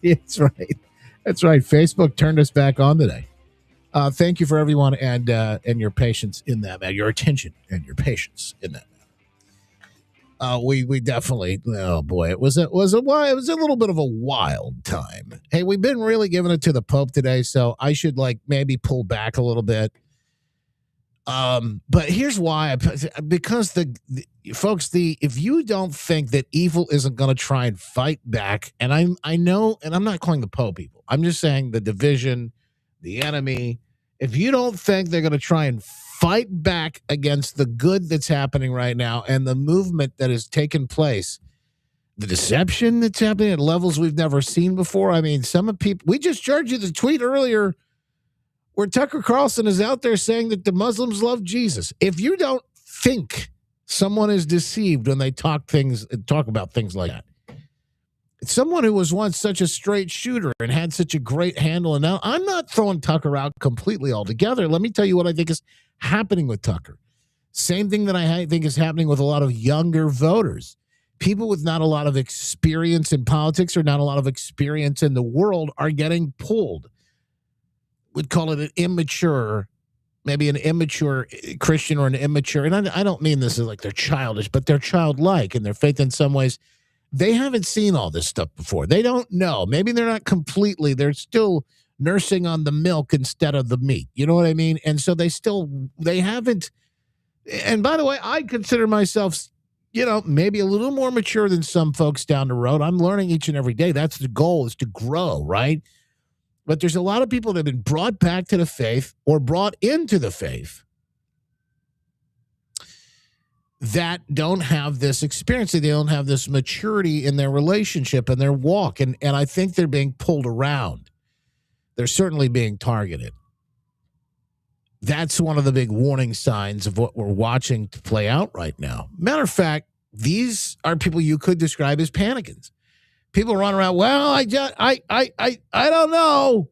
That's right. That's right. Facebook turned us back on today. Thank you for everyone and your patience in that matter, your attention and your patience in that matter. We definitely, oh boy, it was a little bit of a wild time. Hey, we've been really giving it to the Pope today, so I should maybe pull back a little bit. But here's why, because if you don't think that evil isn't going to try and fight back, and I know, and I'm not calling the Pope evil, I'm just saying the division, the enemy, if you don't think they're going to try and fight back against the good that's happening right now and the movement that has taken place, the deception that's happening at levels we've never seen before. I mean, we just charged you the tweet earlier where Tucker Carlson is out there saying that the Muslims love Jesus. If you don't think someone is deceived when they talk about things like that, someone who was once such a straight shooter and had such a great handle, and now I'm not throwing Tucker out completely altogether. Let me tell you what I think is happening with Tucker. Same thing that I think is happening with a lot of younger voters. People with not a lot of experience in politics or not a lot of experience in the world are getting pulled. We'd call it an immature Christian or an immature, and I don't mean this as like they're childish, but they're childlike in their faith in some ways. They haven't seen all this stuff before. They don't know. Maybe they're not completely, they're still nursing on the milk instead of the meat. You know what I mean? And so they haven't, and by the way, I consider myself, maybe a little more mature than some folks down the road. I'm learning each and every day. That's the goal, is to grow, right? But there's a lot of people that have been brought back to the faith or brought into the faith that don't have this experience. They don't have this maturity in their relationship and their walk. And I think they're being pulled around. They're certainly being targeted. That's one of the big warning signs of what we're watching to play out right now. Matter of fact, these are people you could describe as panicans. People run around, well, I don't know.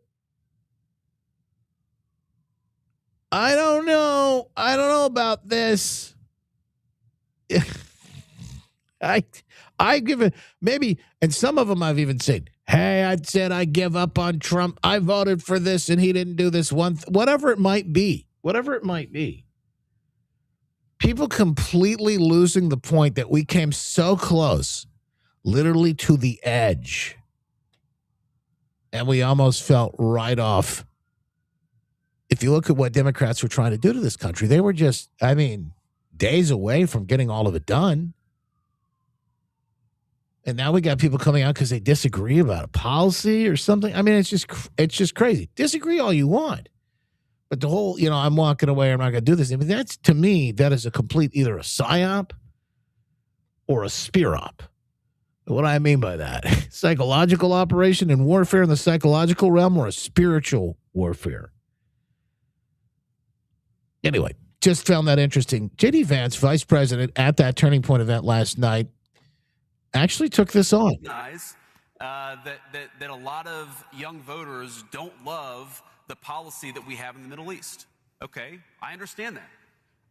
I don't know about this. I give it maybe, and some of them I've even said, hey, I said I give up on Trump. I voted for this and he didn't do this one. Whatever it might be. People completely losing the point that we came so close, literally to the edge. And we almost felt right off. If you look at what Democrats were trying to do to this country, they were just, days away from getting all of it done. And now we got people coming out because they disagree about a policy or something. It's just crazy. Disagree all you want. But the whole, I'm walking away, I'm not going to do this. That's, to me, that is a complete either a psyop or a spear op. What do I mean by that? Psychological operation and warfare in the psychological realm or a spiritual warfare? Anyway, just found that interesting. J.D. Vance, vice president at that Turning Point event last night, actually took this on. That a lot of young voters don't love the policy that we have in the Middle East. Okay, I understand that.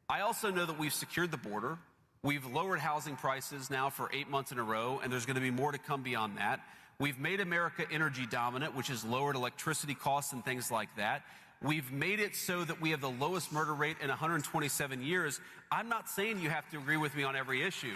I also know that we've secured the border. We've lowered housing prices now for 8 months in a row, and there's going to be more to come beyond that. We've made America energy dominant, which has lowered electricity costs and things like that. We've made it so that we have the lowest murder rate in 127 years. I'm not saying you have to agree with me on every issue.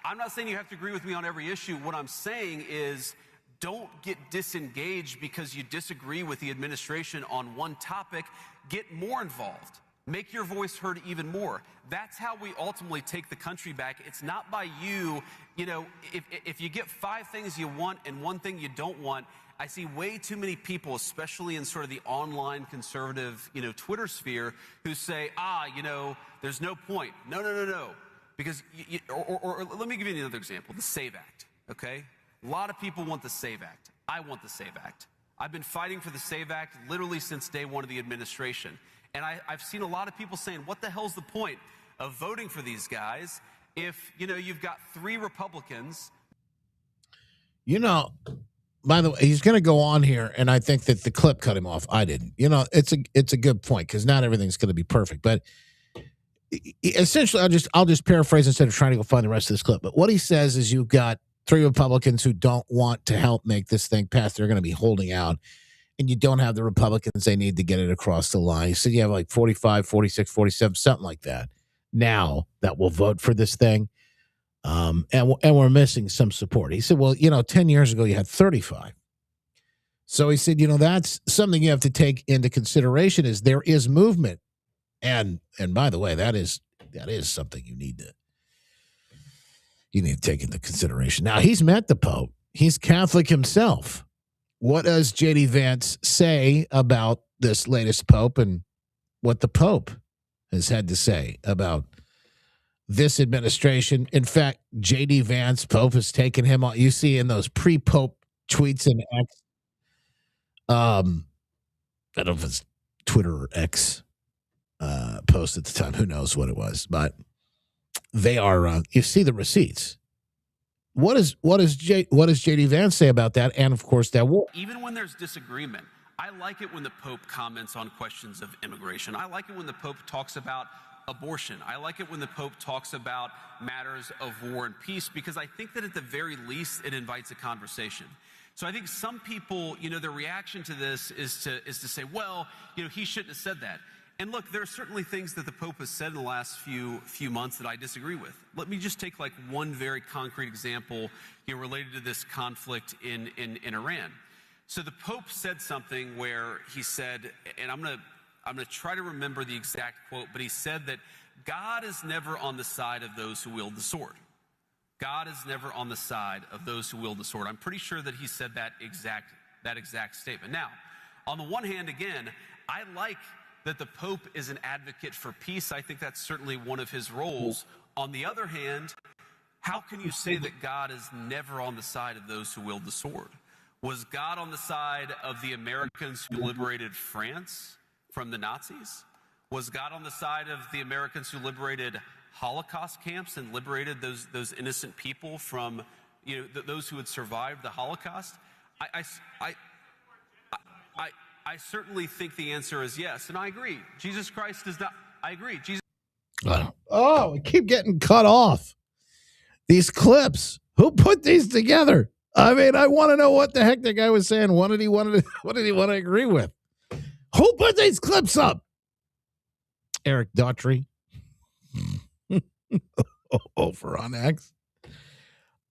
I'm not saying you have to agree with me on every issue. What I'm saying is don't get disengaged because you disagree with the administration on one topic. Get more involved. Make your voice heard even more. That's how we ultimately take the country back. It's not by you. If you get 5 things you want and 1 thing you don't want, I see way too many people, especially in sort of the online conservative, Twitter sphere, who say, there's no point. No. Because, or let me give you another example, the SAVE Act, okay? A lot of people want the SAVE Act. I want the SAVE Act. I've been fighting for the SAVE Act literally since day one of the administration. And I've seen a lot of people saying, what the hell's the point of voting for these guys if, you've got 3 Republicans? By the way, he's going to go on here, and I think that the clip cut him off. I didn't. It's a good point because not everything's going to be perfect. But essentially, I'll just paraphrase instead of trying to go find the rest of this clip. But what he says is you've got 3 Republicans who don't want to help make this thing pass. They're going to be holding out. And you don't have the Republicans they need to get it across the line. He said you have like 45, 46, 47, something like that now that will vote for this thing. And we're missing some support. He said, well, 10 years ago you had 35. So he said, that's something you have to take into consideration is there is movement. And by the way, that is something you need to take into consideration. Now, he's met the Pope. He's Catholic himself. What does J.D. Vance say about this latest Pope and what the Pope has had to say about this administration? In fact, J.D. Vance, Pope has taken him on. You see in those pre-Pope tweets and X. I don't know if it's Twitter or X post at the time. Who knows what it was, but they are. You see the receipts. What does J.D. Vance say about that? And of course, that war. Even when there's disagreement, I like it when the Pope comments on questions of immigration. I like it when the Pope talks about abortion. I like it when the Pope talks about matters of war and peace, because I think that at the very least it invites a conversation. So I think some people, their reaction to this is to say, well, he shouldn't have said that. And look, there are certainly things that the Pope has said in the last few months that I disagree with. Let me just take like one very concrete example related to this conflict in Iran. So the Pope said something where he said, and I'm gonna try to remember the exact quote, but he said that God is never on the side of those who wield the sword. God is never on the side of those who wield the sword. I'm pretty sure that he said that exact statement. Now, on the one hand, again, I like that the Pope is an advocate for peace. I think that's certainly one of his roles. On the other hand, how can you say that God is never on the side of those who wield the sword? Was God on the side of the Americans who liberated France from the Nazis? Was God on the side of the Americans who liberated Holocaust camps and liberated those innocent people from, those who had survived the Holocaust? I certainly think the answer is yes, and I agree. Jesus Christ is not. I agree. We keep getting cut off. These clips. Who put these together? I mean, I want to know what the heck the guy was saying. What did he want to agree with? Who put these clips up? Eric Daughtry. Over on X.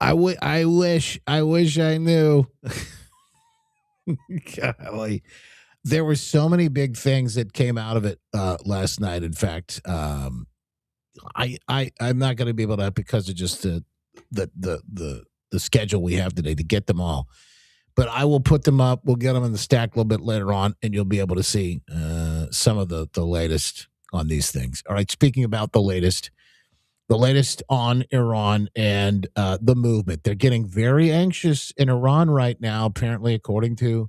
I wish I knew. Golly. There were so many big things that came out of it last night. In fact, I'm not going to be able to, because of just the schedule we have today, to get them all. But I will put them up. We'll get them in the stack a little bit later on, and you'll be able to see some of the latest on these things. All right, speaking about the latest on Iran and the movement. They're getting very anxious in Iran right now, apparently, according to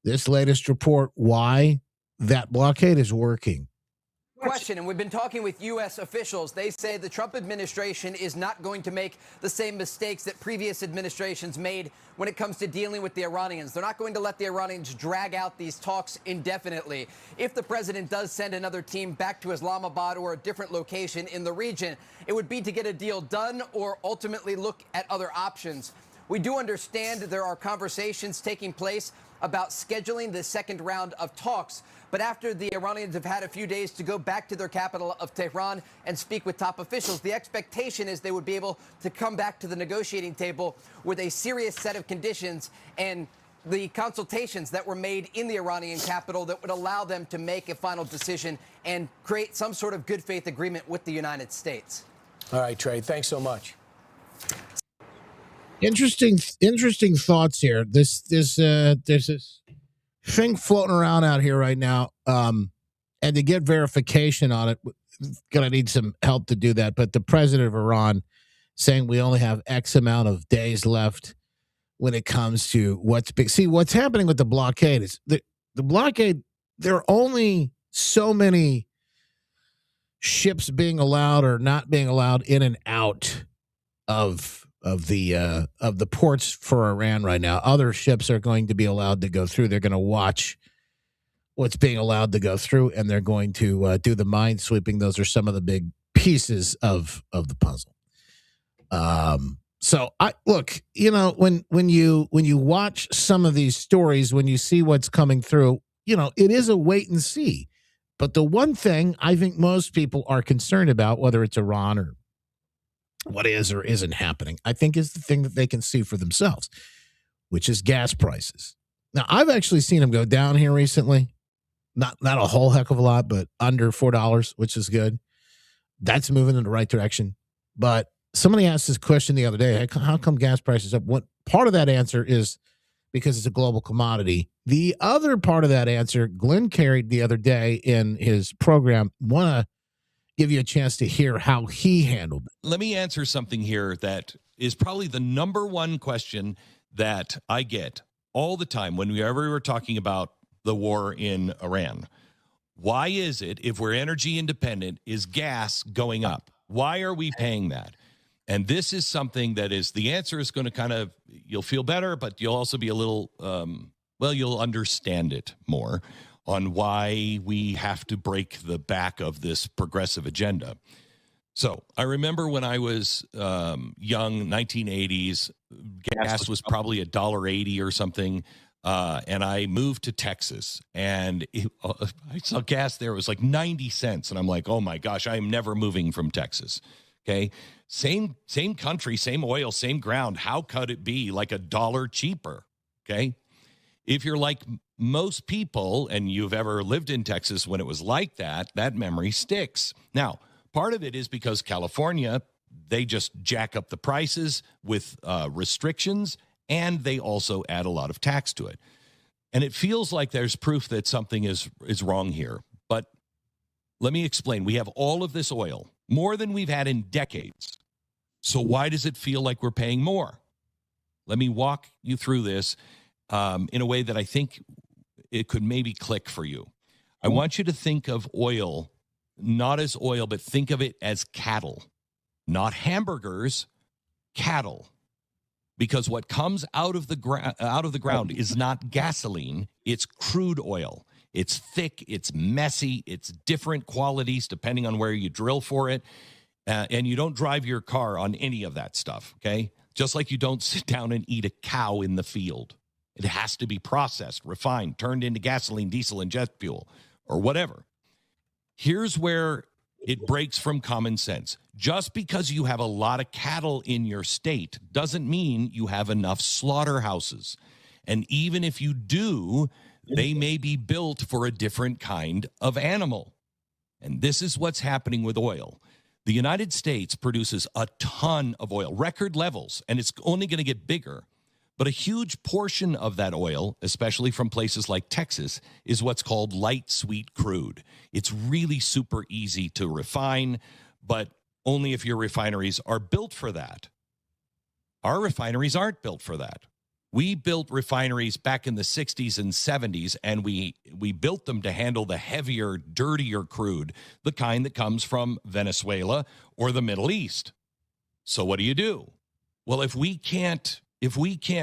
this latest report, why that blockade is working. Question, and we've been talking with U.S. officials. They say the Trump administration is not going to make the same mistakes that previous administrations made when it comes to dealing with the Iranians. They're not going to let the Iranians drag out these talks indefinitely. If the president does send another team back to Islamabad or a different location in the region, it would be to get a deal done or ultimately look at other options. We do understand there are conversations taking place about scheduling the second round of talks. But after the Iranians have had a few days to go back to their capital of Tehran and speak with top officials, the expectation is they would be able to come back to the negotiating table with a serious set of conditions and the consultations that were made in the Iranian capital that would allow them to make a final decision and create some sort of good faith agreement with the United States. All right, Trey, thanks so much. Interesting thoughts here. There's this thing floating around out here right now, and to get verification on it, gonna need some help to do that. But the president of Iran saying we only have X amount of days left when it comes to what's big. See, what's happening with the blockade is the blockade. There are only so many ships being allowed or not being allowed in and out of the ports for Iran right now. Other ships are going to be allowed to go through. They're going to watch what's being allowed to go through, and they're going to do the mine sweeping. Those are some of the big pieces of the puzzle. So I look, when you watch some of these stories, when you see what's coming through, it is a wait and see. But the one thing I think most people are concerned about, whether it's Iran or what is or isn't happening, I think is the thing that they can see for themselves, which is gas prices. Now, I've actually seen them go down here recently. Not a whole heck of a lot, but under $4, which is good. That's moving in the right direction. But somebody asked this question the other day, how come gas prices up? What part of that answer is because it's a global commodity. The other part of that answer, Glenn carried the other day in his program. Want to give you a chance to hear how he handled it. Let me answer something here that is probably the number one question that I get all the time whenever we're talking about the war in Iran. Why is it, if we're energy independent, is gas going up? Why are we paying that? And this is something that is, the answer is going to kind of, you'll feel better, but you'll also be a little, you'll understand it more on why we have to break the back of this progressive agenda. So I remember when I was young, 1980s, gas was probably $1.80 or something. And I moved to Texas, and I saw gas there. It was like 90 cents. And I'm like, oh my gosh, I am never moving from Texas. Okay. Same country, same oil, same ground. How could it be like $1 cheaper? Okay. If you're like most people and you've ever lived in Texas when it was like that, that memory sticks. Now, part of it is because California they just jack up the prices with restrictions, and they also add a lot of tax to it. And it feels like there's proof that something is wrong here. But let me explain. We have all of this oil, more than we've had in decades. So why does it feel like we're paying more? Let me walk you through this in a way that I think it could maybe click for you. I want you to think of oil not as oil, but think of it as cattle. Not hamburgers, cattle. Because what comes out of the ground is not gasoline, it's crude oil. It's thick, it's messy, it's different qualities depending on where you drill for it. And you don't drive your car on any of that stuff, okay? Just like you don't sit down and eat a cow in the field. It has to be processed, refined, turned into gasoline, diesel, and jet fuel, or whatever. Here's where it breaks from common sense. Just because you have a lot of cattle in your state doesn't mean you have enough slaughterhouses. And even if you do, they may be built for a different kind of animal. And this is what's happening with oil. The United States produces a ton of oil, record levels, and it's only going to get bigger. But a huge portion of that oil, especially from places like Texas, is what's called light sweet crude. It's really super easy to refine, but only if your refineries are built for that. Our refineries aren't built for that. We built refineries back in the 60s and 70s, and we built them to handle the heavier, dirtier crude, the kind that comes from Venezuela or the Middle East. So what do? Well, if we can't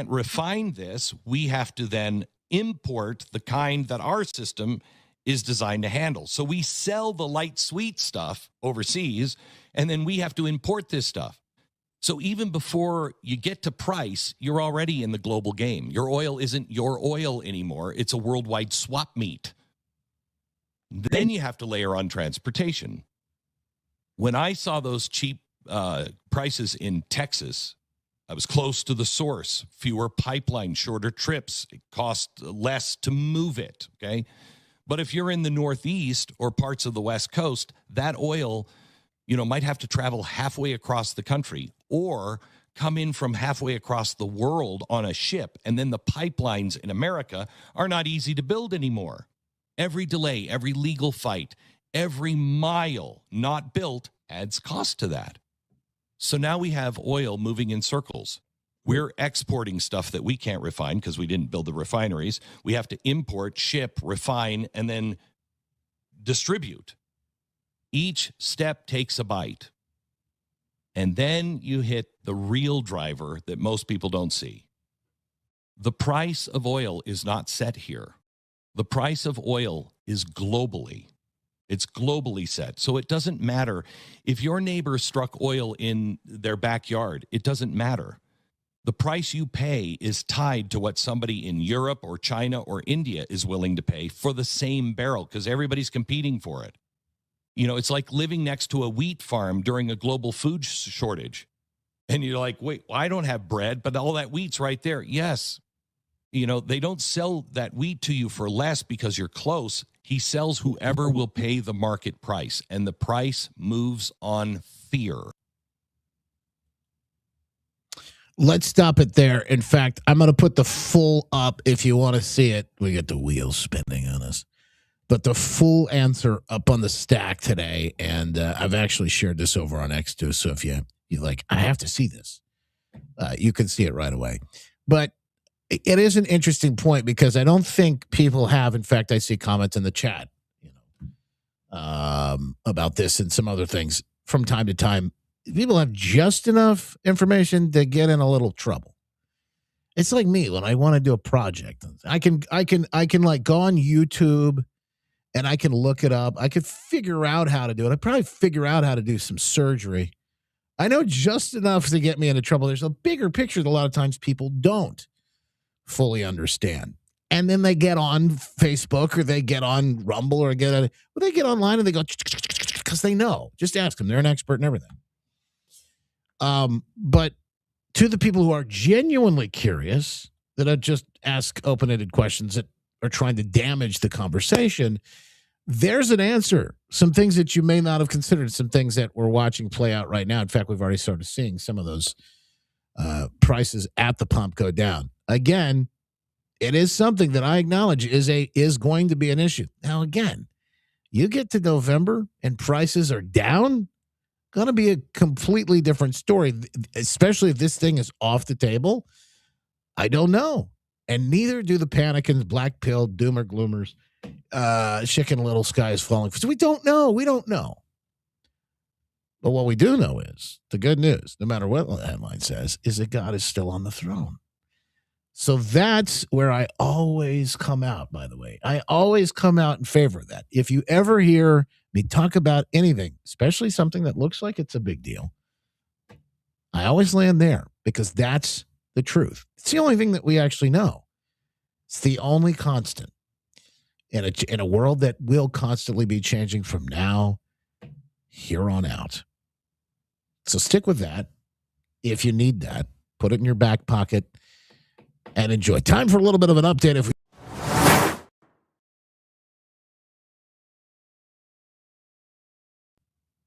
refine this, we have to then import the kind that our system is designed to handle. So we sell the light sweet stuff overseas, and then we have to import this stuff. So even before you get to price, you're already in the global game. Your oil isn't your oil anymore. It's a worldwide swap meet. Then you have to layer on transportation. When I saw those cheap prices in Texas, I was close to the source, fewer pipelines, shorter trips. It cost less to move it, okay? But if you're in the Northeast or parts of the West Coast, that oil, might have to travel halfway across the country or come in from halfway across the world on a ship. And then the pipelines in America are not easy to build anymore. Every delay, every legal fight, every mile not built adds cost to that. So now we have oil moving in circles. We're exporting stuff that we can't refine because we didn't build the refineries. We have to import, ship, refine, and then distribute. Each step takes a bite. And then you hit the real driver that most people don't see. The price of oil is not set here. The price of oil is globally. It's globally set. So it doesn't matter if your neighbor struck oil in their backyard. It doesn't matter. The price you pay is tied to what somebody in Europe or China or India is willing to pay for the same barrel because everybody's competing for it. It's like living next to a wheat farm during a global food shortage. And you're like, wait, I don't have bread, but all that wheat's right there. Yes. They don't sell that wheat to you for less because you're close. He sells whoever will pay the market price, and the price moves on fear. Let's stop it there. In fact, I'm going to put the full up if you want to see it. We get the wheels spinning on us. But the full answer up on the stack today, and I've actually shared this over on X too, so if you're like, I have to see this, you can see it right away. But it is an interesting point because I don't think people have, in fact, I see comments in the chat, about this and some other things from time to time. People have just enough information to get in a little trouble. It's like me when I want to do a project. I can like go on YouTube and I can look it up. I could figure out how to do it. I'd probably figure out how to do some surgery. I know just enough to get me into trouble. There's a bigger picture that a lot of times people don't fully understand. And then they get on Facebook or they get on Rumble or they get online and they go, because they know. Just ask them. They're an expert in everything. But to the people who are genuinely curious, that I just ask open-ended questions that are trying to damage the conversation, there's an answer some things that you may not have considered, some things that we're watching play out right now. In fact, we've already started seeing some of those prices at the pump go down. Again, it is something that I acknowledge is going to be an issue. Now, again, you get to November and prices are down, going to be a completely different story, especially if this thing is off the table. I don't know. And neither do the panicans, black pill, doomer gloomers, chicken little sky is falling. So we don't know. We don't know. But what we do know is the good news, no matter what the headline says, is that God is still on the throne. So that's where I always come out, by the way. I always come out in favor of that. If you ever hear me talk about anything, especially something that looks like it's a big deal, I always land there because that's the truth. It's the only thing that we actually know. It's the only constant in a world that will constantly be changing from now here on out. So stick with that. If you need that, put it in your back pocket and enjoy. Time for a little bit of an update.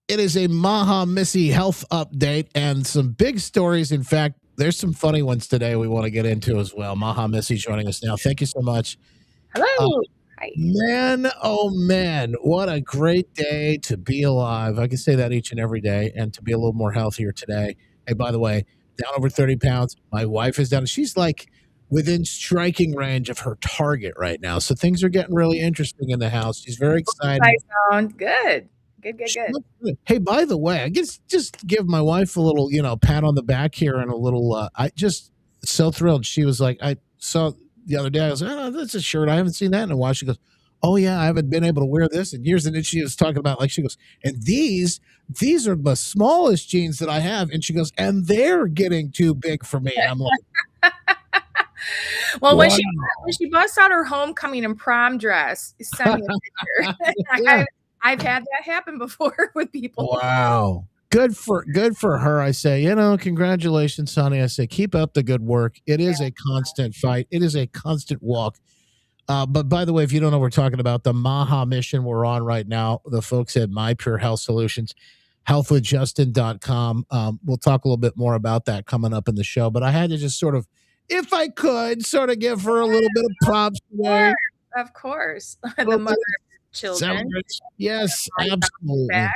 It is a Maha Missy health update and some big stories. In fact, there's some funny ones today we want to get into as well. Maha Missy joining us now. Thank you so much. Hello. Hi. Man, oh man, what a great day to be alive. I can say that each and every day, and to be a little more healthier today. Hey, by the way, down over 30 pounds. My wife is down. She's like within striking range of her target right now. So things are getting really interesting in the house. She's very excited. Sound good. Good. Hey, by the way, I guess just give my wife a little, pat on the back here and a little, I just so thrilled. She was like, I saw the other day, I was like, oh, that's a shirt. I haven't seen that in a while. She goes, oh yeah, I haven't been able to wear this in years. And then she was talking about, like, she goes, and these are the smallest jeans that I have. And she goes, and they're getting too big for me. And I'm like, well, when she busts out her homecoming and prom dress, send me a picture. Yeah. I've had that happen before with people. Wow. Good for her. I say, congratulations, honey. I say, keep up the good work. It is a constant fight. It is a constant walk. But by the way, if you don't know, we're talking about the Maha mission we're on right now. The folks at My Pure Health Solutions, healthwithjustin.com. We'll talk a little bit more about that coming up in the show. But I had to just sort of, if I could, sort of give her a little bit of props today. Of course. The mother of children. Yes, absolutely.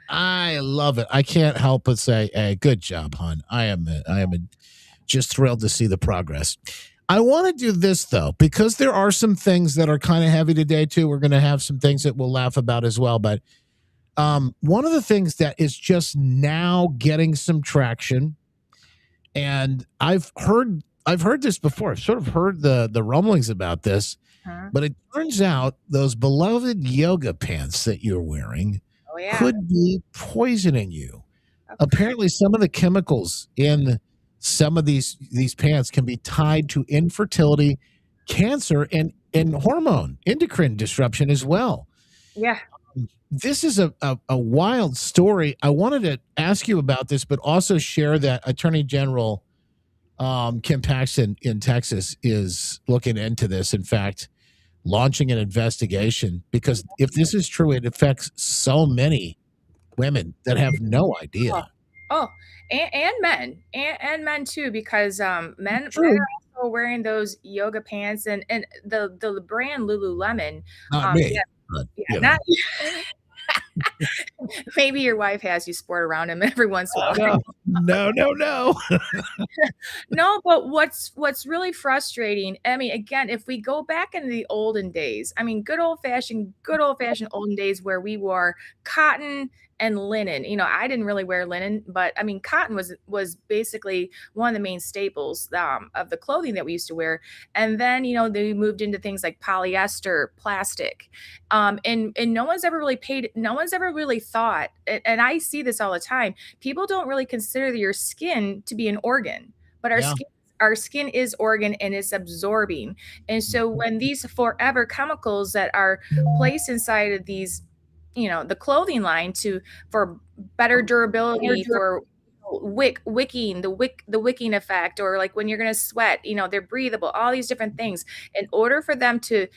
I love it. I can't help but say, hey, good job, hon. I am just thrilled to see the progress. I want to do this, though, because there are some things that are kind of heavy today, too. We're going to have some things that we'll laugh about as well. But one of the things that is just now getting some traction, and I've heard this before. I've sort of heard the rumblings about this, but it turns out those beloved yoga pants that you're wearing could be poisoning you. Apparently, some of the chemicals in some of these pants can be tied to infertility, cancer, and hormone endocrine disruption as well. Yeah. This is a wild story. I wanted to ask you about this, but also share that Attorney General Kim Paxton in Texas is looking into this. In fact, launching an investigation, because if this is true, it affects so many women that have no idea. And men too, because men are also wearing those yoga pants and the brand Lululemon. Not me. Not maybe your wife has you sport around him every once in a while. No. No, but what's really frustrating, I mean, again, if we go back into the olden days, I mean, good old fashioned olden days where we wore cotton and linen. I didn't really wear linen, but I mean, cotton was basically one of the main staples of the clothing that we used to wear. And then, they moved into things like polyester, plastic. And no one's ever really thought, and I see this all the time, people don't really consider your skin to be an organ, but our skin is organ and it's absorbing. And so when these forever chemicals that are placed inside of these, the clothing line for better durability, for wicking, the wicking effect, or like when you're going to sweat, they're breathable, all these different things. In order for them to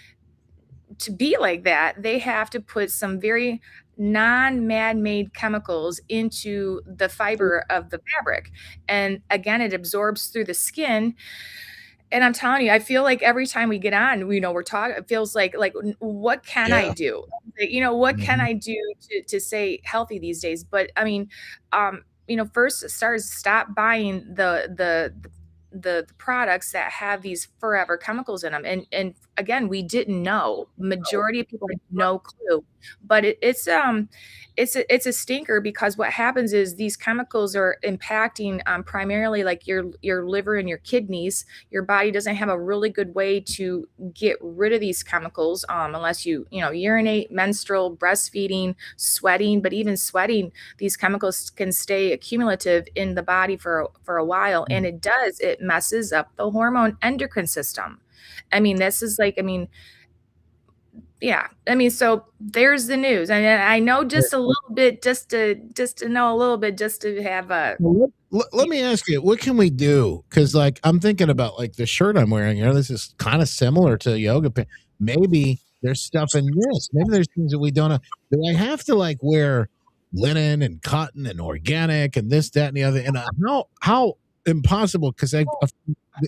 to be like that, they have to put some very non-man-made chemicals into the fiber of the fabric. And again, it absorbs through the skin. And I'm telling you, I feel like every time we get on, we're talking, it feels like what can I Yeah. do? What can Mhm. I do to stay healthy these days? But I mean, first stop buying the products that have these forever chemicals in them. And again, we didn't know. Majority of people had no clue. But it's a stinker, because what happens is these chemicals are impacting primarily like your liver and your kidneys. Your body doesn't have a really good way to get rid of these chemicals unless you urinate, menstrual, breastfeeding, sweating. But even sweating, these chemicals can stay accumulative in the body for a while, and it messes up the hormone endocrine system. I mean, this is like, I mean, yeah, I mean, so there's the news, and I know just a little bit, just to know a little bit, just to have a. Well, let me ask you, what can we do? Because, like, I'm thinking about like the shirt I'm wearing here. This is kind of similar to yoga pants. Maybe there's stuff in this. Maybe there's things that we don't know. Do I have to like wear linen and cotton and organic and this, that, and the other? And how impossible? Because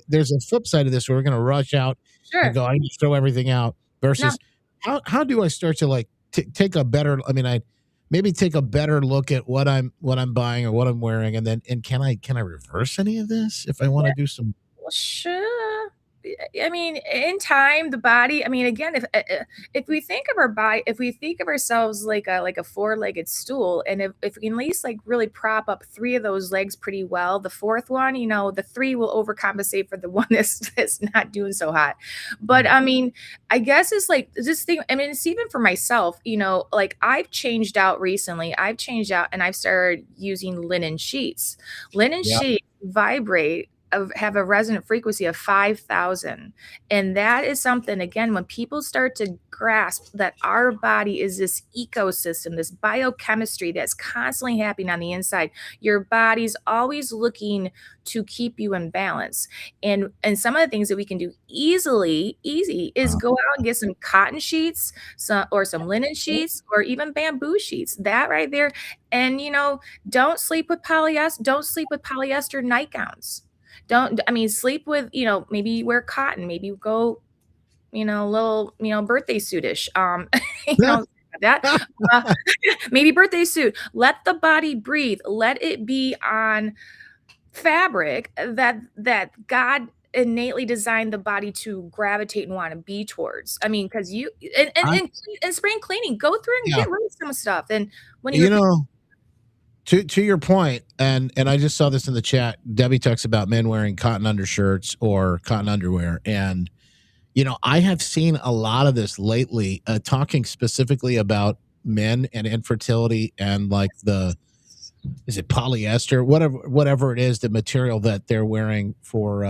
there's a flip side of this where we're going to rush out Sure. and go, I need to throw everything out. Versus, how do I start to like take a better? I mean, I maybe take a better look at what I'm buying or what I'm wearing, and can I reverse any of this if I want to do some? Well, sure. I mean, in time, the body. I mean, again, if we think of our body, if we think of ourselves like a four-legged stool, and if we can at least like really prop up three of those legs pretty well, the fourth one, the three will overcompensate for the one that's not doing so hot. But I mean, I guess it's like this thing. I mean, it's even for myself. Like I've changed out recently. I've changed out and I've started using linen sheets. Linen Yeah. sheets vibrate. Have a resonant frequency of 5,000. And that is something, again, when people start to grasp that our body is this ecosystem, this biochemistry that's constantly happening on the inside, your body's always looking to keep you in balance. And some of the things that we can do easy is go out and get some cotton sheets, or some linen sheets, or even bamboo sheets. That right there. And don't sleep with polyester nightgowns. Sleep with, maybe wear cotton, maybe go, little, birthday suitish. That maybe birthday suit. Let the body breathe. Let it be on fabric that God innately designed the body to gravitate and want to be towards. I mean, because you and spring cleaning, go through and get rid of some stuff. And when To your point, and I just saw this in the chat. Debbie talks about men wearing cotton undershirts or cotton underwear, and I have seen a lot of this lately, talking specifically about men and infertility and like is it polyester, whatever it is, the material that they're wearing for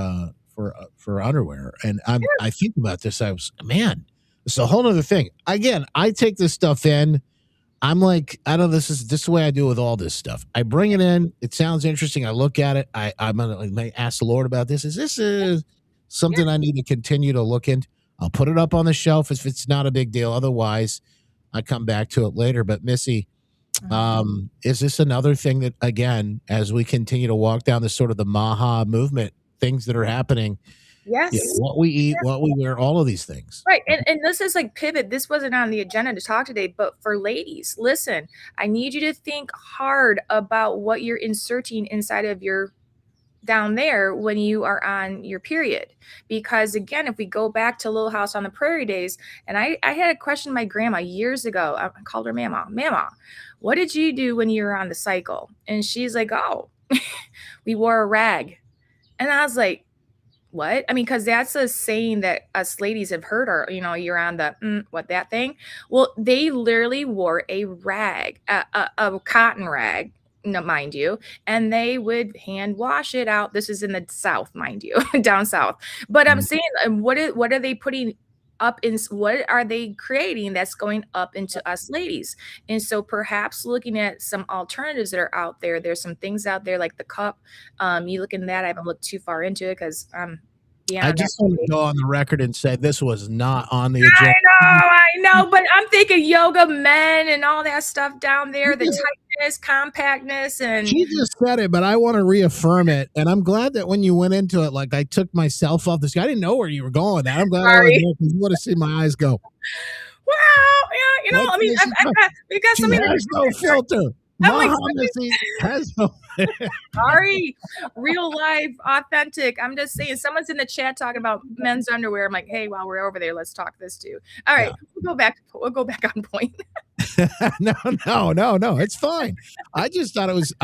underwear. And I think about this. Man, it's a whole other thing. Again, I take this stuff in. I'm like, I don't know, this is the way I do with all this stuff. I bring it in. It sounds interesting. I look at it. I'm going to ask the Lord about this. Is this something I need to continue to look into? I'll put it up on the shelf if it's not a big deal. Otherwise, I come back to it later. But Missy, is this another thing that, again, as we continue to walk down this sort of the Maha movement, things that are happening, yes, what we eat, what we wear, all of these things. Right. And this is like pivot. This wasn't on the agenda to talk today, but for ladies, listen, I need you to think hard about what you're inserting inside of your down there when you are on your period. Because again, if we go back to Little House on the Prairie days, and I had a question my grandma years ago. I called her Mama, what did you do when you were on the cycle? And she's like, oh, we wore a rag. And I was like, what? I mean, because that's a saying that us ladies have heard, or you're on the what, that thing. Well, they literally wore a rag, a cotton rag, mind you, and they would hand wash it out. This is in the South, mind you, down south. But I'm saying, what are they putting up in? What are they creating that's going up into us ladies? And so perhaps looking at some alternatives that are out there. There's some things out there like the cup. You look in that. I haven't looked too far into it because I'm beyond I just want to go on the record and say this was not on the agenda. I know, but I'm thinking yoga men and all that stuff down there, the tightness, compactness, and She just said it, but I want to reaffirm it. And I'm glad that when you went into it, like I took myself off the screen. I didn't know where you were going with that. I'm glad I was there because you want to see my eyes go. Well, yeah, you know, What I mean, is we got She something has no filter. I'm like, Muhammad has no. sorry, real life, authentic. I'm just saying, someone's in the chat talking about men's underwear. I'm like, hey, while we're over there, let's talk this too. All right, we'll go back on point. No. It's fine. I just thought it was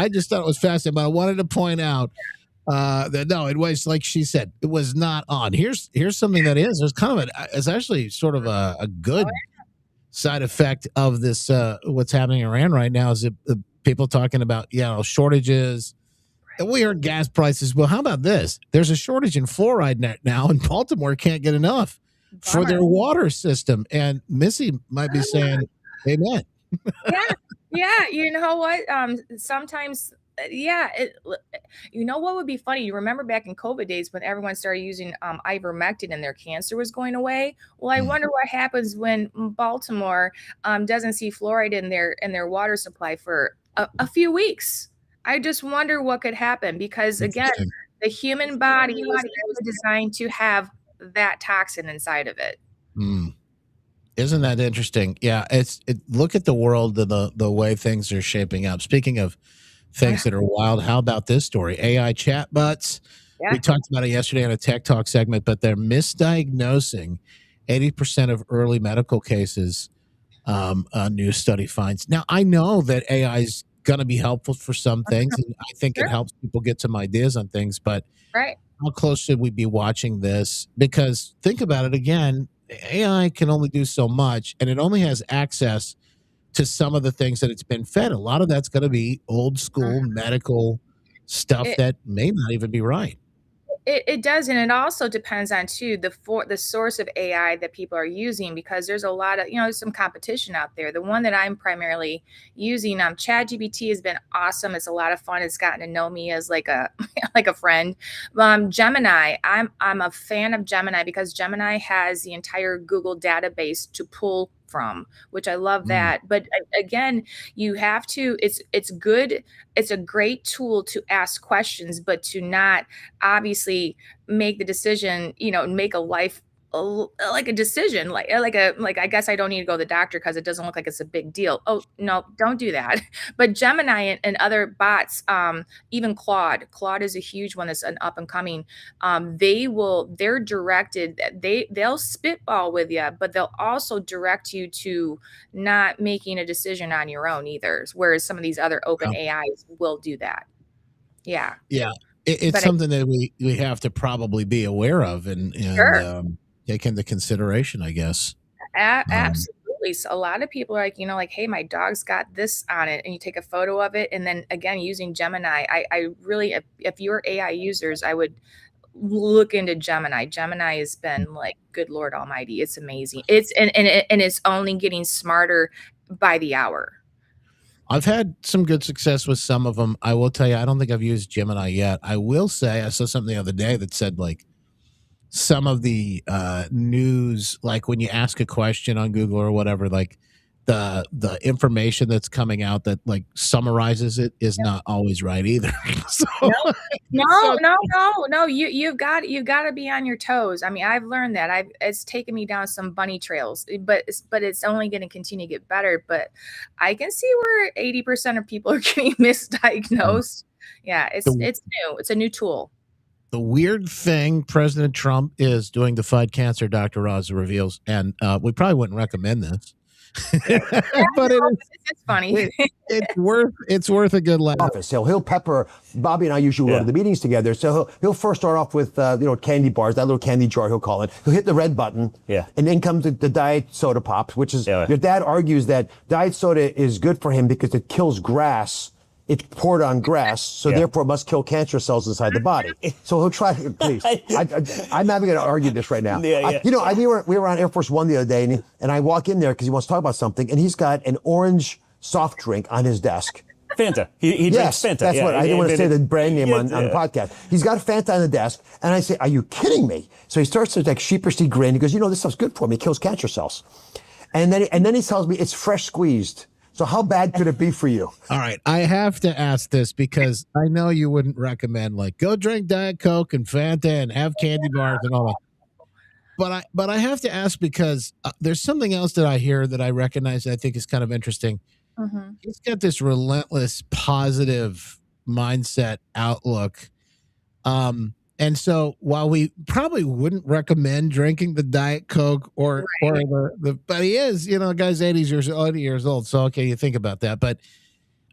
fascinating, but I wanted to point out that no, it was like she said, it was not on. Here's something that is. There's kind of it's actually sort of a good side effect of this. What's happening in Iran right now is that people talking about shortages. And we heard gas prices. Well, how about this? There's a shortage in fluoride now, and Baltimore can't get enough for their water system. And Missy might be saying, "Amen." Yeah. You know what? Sometimes. You know what would be funny? You remember back in COVID days when everyone started using ivermectin and their cancer was going away? Well, I wonder what happens when Baltimore doesn't see fluoride in their water supply for a few weeks. I just wonder what could happen because again, the human body was never designed to have that toxin inside of it. Isn't that interesting? Yeah, look at the world, the way things are shaping up. Speaking of things that are wild, how about this story? AI chatbots. Yeah. We talked about it yesterday on a Tech Talk segment, but they're misdiagnosing 80% of early medical cases. A new study finds. Now, I know that AI is going to be helpful for some things, and I think it helps people get some ideas on things, but how close should we be watching this? Because think about it again, AI can only do so much, and it only has access to some of the things that it's been fed. A lot of that's going to be old school medical stuff that may not even be right. It does, and it also depends on too the source of AI that people are using, because there's a lot of there's some competition out there. The one that I'm primarily using, ChatGPT, has been awesome. It's a lot of fun. It's gotten to know me as like a friend. Gemini, I'm a fan of Gemini because Gemini has the entire Google database to pull from, which I love that. But again, you have to, it's good. It's a great tool to ask questions, but to not obviously make the decision, make a life like a decision, like I guess I don't need to go to the doctor because it doesn't look like it's a big deal. Oh no, don't do that. But Gemini and other bots, even Claude is a huge one that's an up and coming. They're directed, they'll spitball with you, but they'll also direct you to not making a decision on your own either. Whereas some of these other open AIs will do that. Yeah. It's something that we have to probably be aware of and take into consideration, I guess. Absolutely. So a lot of people are like, hey, my dog's got this on it, and you take a photo of it, and then again using Gemini. I really, if you're AI users, I would look into Gemini. Gemini has been like, good Lord Almighty, it's amazing. It's and it's only getting smarter by the hour. I've had some good success with some of them. I will tell you, I don't think I've used Gemini yet. I will say I saw something the other day that said like some of the news, like when you ask a question on Google or whatever, like the information that's coming out that like summarizes it is not always right either. No. You've got to be on your toes. I mean, I've learned that. It's taken me down some bunny trails, but it's only going to continue to get better. But I can see where 80% of people are getting misdiagnosed. Yeah, it's new. It's a new tool. The weird thing President Trump is doing to fight cancer, Dr. Oz reveals, and we probably wouldn't recommend this. But it's funny. It's worth a good laugh. Office. So he'll pepper. Bobby and I usually go to the meetings together. So he'll first start off with candy bars, that little candy jar he'll call it. He'll hit the red button. Yeah. And then comes the diet soda pops, which is your dad argues that diet soda is good for him because it kills grass. It's poured on grass, so therefore it must kill cancer cells inside the body. So he'll try. Please, I'm not even going to argue this right now. We were on Air Force One the other day, and I walk in there because he wants to talk about something, and he's got an orange soft drink on his desk. Fanta. He yes, drinks Fanta. That's what I didn't want to say the brand name on the podcast. He's got Fanta on the desk, and I say, "Are you kidding me?" So he starts to like sheepishly grin. He goes, "This stuff's good for me. It kills cancer cells." And then he tells me it's fresh squeezed. So how bad could it be for you? All right, I have to ask this because I know you wouldn't recommend like go drink Diet Coke and Fanta and have candy bars and all that. But I have to ask because there's something else that I hear that I recognize that I think is kind of interesting. He's got this relentless positive mindset outlook. And so while we probably wouldn't recommend drinking the Diet Coke or the but he is, the guy's 80 years old. So okay, you think about that. But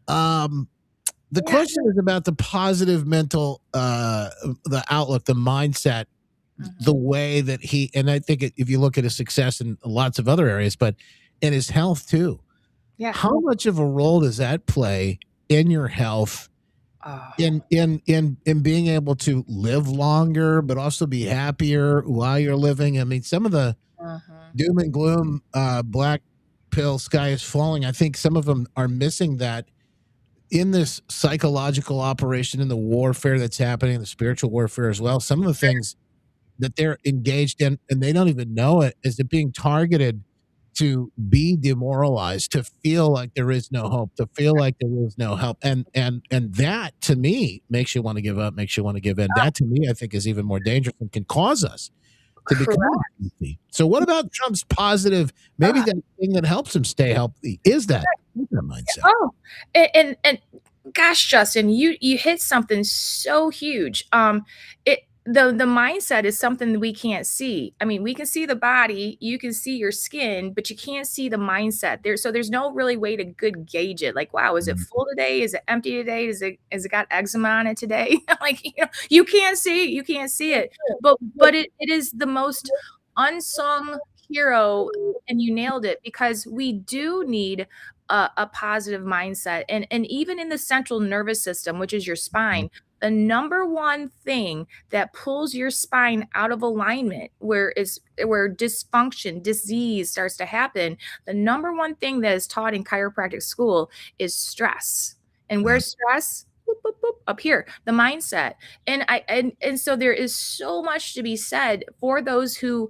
the question is about the positive mental the outlook, the mindset, the way that and I think if you look at his success in lots of other areas, but in his health too. Yeah. How much of a role does that play in your health? In being able to live longer, but also be happier while you're living. I mean, some of the doom and gloom, black pill sky is falling. I think some of them are missing that in this psychological operation, in the warfare that's happening, the spiritual warfare as well. Some of the things that they're engaged in, and they don't even know it, is it being targeted to be demoralized, to feel like there is no hope, to feel like there is no help. And that to me makes you want to give up, makes you want to give in. That to me, I think, is even more dangerous and can cause us to become healthy. So what about Trump's positive, maybe that thing that helps him stay healthy is that mindset? Oh, and gosh, Justin, you hit something so huge. The mindset is something that we can't see. I mean, we can see the body, you can see your skin, but you can't see the mindset. There's no really way to good gauge it. Like, wow, is it full today? Is it empty today? Is it got eczema on it today? Like, you can't see it. But it is the most unsung hero, and you nailed it, because we do need a positive mindset. And even in the central nervous system, which is your spine, the number one thing that pulls your spine out of alignment, where dysfunction, disease starts to happen, the number one thing that is taught in chiropractic school is stress. And where's stress? Boop, boop, boop, up here, the mindset. And so there is so much to be said for those who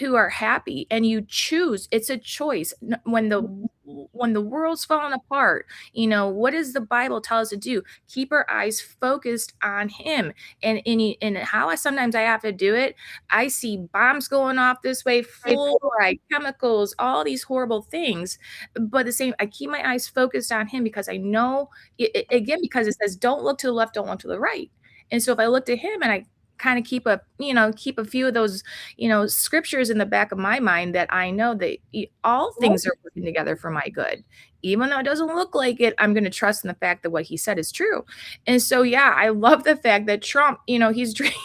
are happy, and you choose. It's a choice. When the world's falling apart, what does the Bible tell us to do? Keep our eyes focused on him. And how sometimes I have to do it, I see bombs going off this way, fluoride, chemicals, all these horrible things. But the same, I keep my eyes focused on him, because I know, because it says, don't look to the left, don't look to the right. And so if I look to him, and I kind of keep a few of those, scriptures in the back of my mind, that I know that all things are working together for my good. Even though it doesn't look like it, I'm going to trust in the fact that what he said is true. And so, yeah, I love the fact that Trump, he's drinking.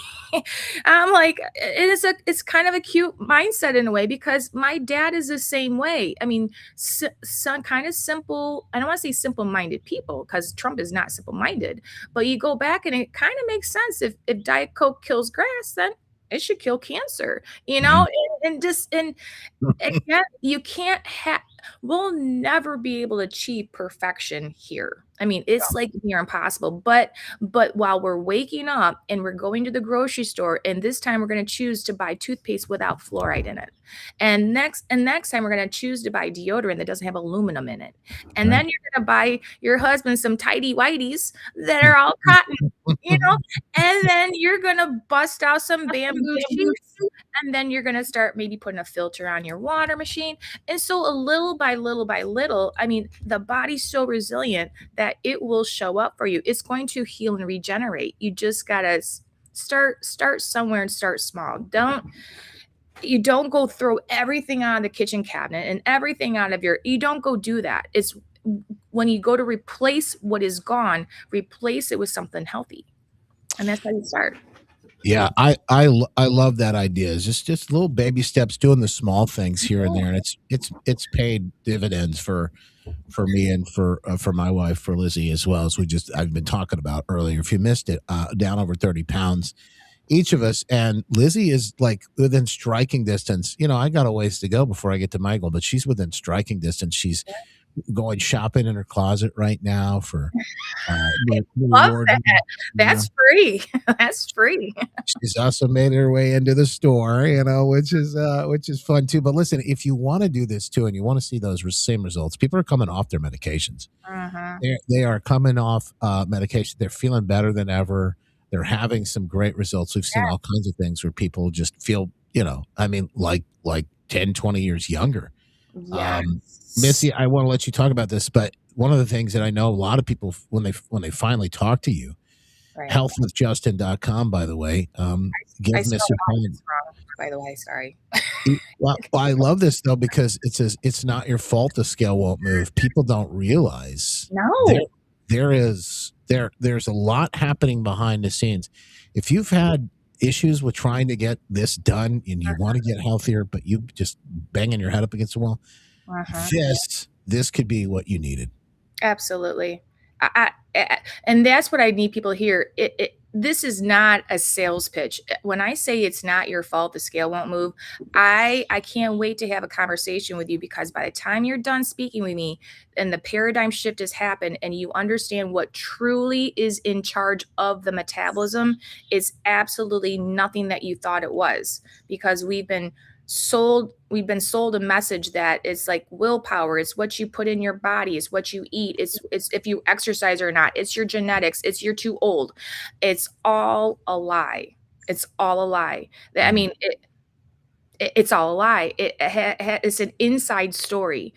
I'm like, it's kind of a cute mindset in a way, because my dad is the same way. I mean, some kind of simple, I don't want to say simple-minded people, because Trump is not simple-minded, but you go back and it kind of makes sense. If Diet Coke kills grass, then it should kill cancer, and again, you can't we'll never be able to achieve perfection here. I mean, it's like near impossible, but while we're waking up and we're going to the grocery store, and this time we're going to choose to buy toothpaste without fluoride in it. And next time we're going to choose to buy deodorant that doesn't have aluminum in it. And then you're going to buy your husband some tidy whities that are all cotton, and then you're going to bust out some bamboo sheets, and then you're going to start maybe putting a filter on your water machine. And so a little by little, I mean, the body's so resilient that it will show up for you. It's going to heal and regenerate. You just got to start somewhere and start small. You don't go throw everything out of the kitchen cabinet and everything out of you don't go do that. It's when you go to replace what is gone, replace it with something healthy. And that's how you start. Yeah, I love that idea. It's just little baby steps, doing the small things here and there, and it's paid dividends for me and for my wife, for Lizzie as well, as I've been talking about earlier. If you missed it, down over 30 pounds, each of us, and Lizzie is like within striking distance. I got a ways to go before I get to my goal, but she's within striking distance. She's going shopping in her closet right now for new Love wardrobe. that. That's free. That's free. She's also made her way into the store, which is fun too. But listen, if you want to do this too, and you want to see those same results, people are coming off their medications. They are coming off medication. They're feeling better than ever. They're having some great results. We've seen all kinds of things where people just feel, like 10, 20 years younger. Yes. Missy, I want to let you talk about this, but one of the things that I know a lot of people, when they finally talk to you, healthwithjustin.com, by the way, give I Missy spelled time. wrong, by the way. Sorry. Well, I love this though, because it says it's not your fault the scale won't move. People don't realize there's a lot happening behind the scenes. If you've had issues with trying to get this done and you want to get healthier, but you just banging your head up against the wall, this could be what you needed. Absolutely. And that's what I need people here. This is not a sales pitch. When I say it's not your fault, the scale won't move, I can't wait to have a conversation with you, because by the time you're done speaking with me and the paradigm shift has happened and you understand what truly is in charge of the metabolism, it's absolutely nothing that you thought it was, because we've been sold a message that it's like willpower, it's what you put in your body, it's what you eat, it's if you exercise or not, it's your genetics, it's you're too old. It's all a lie. It's all a lie. I mean, it's all a lie. It's an inside story.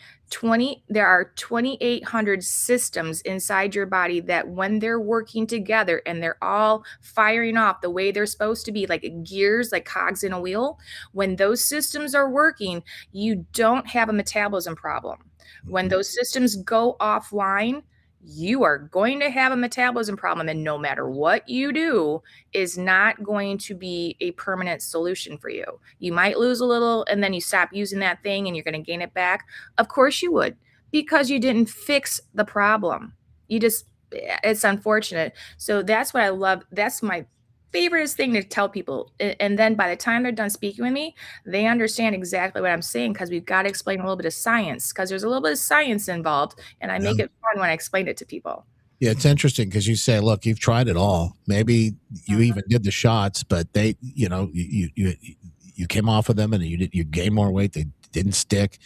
There are 2,800 systems inside your body that, when they're working together and they're all firing off the way they're supposed to be, like gears, like cogs in a wheel, when those systems are working, you don't have a metabolism problem. When those systems go offline, you are going to have a metabolism problem, and no matter what you do is not going to be a permanent solution for you. You might lose a little and then you stop using that thing and you're going to gain it back. Of course you would, because you didn't fix the problem. It's unfortunate. So that's what I love. That's my favorite thing to tell people. And then by the time they're done speaking with me, they understand exactly what I'm saying, because we've got to explain a little bit of science, because there's a little bit of science involved, and I make it fun when I explain it to people. Yeah, it's interesting because you say, look, you've tried it all. Maybe you even did the shots, but they, you came off of them and you gained more weight. They didn't stick.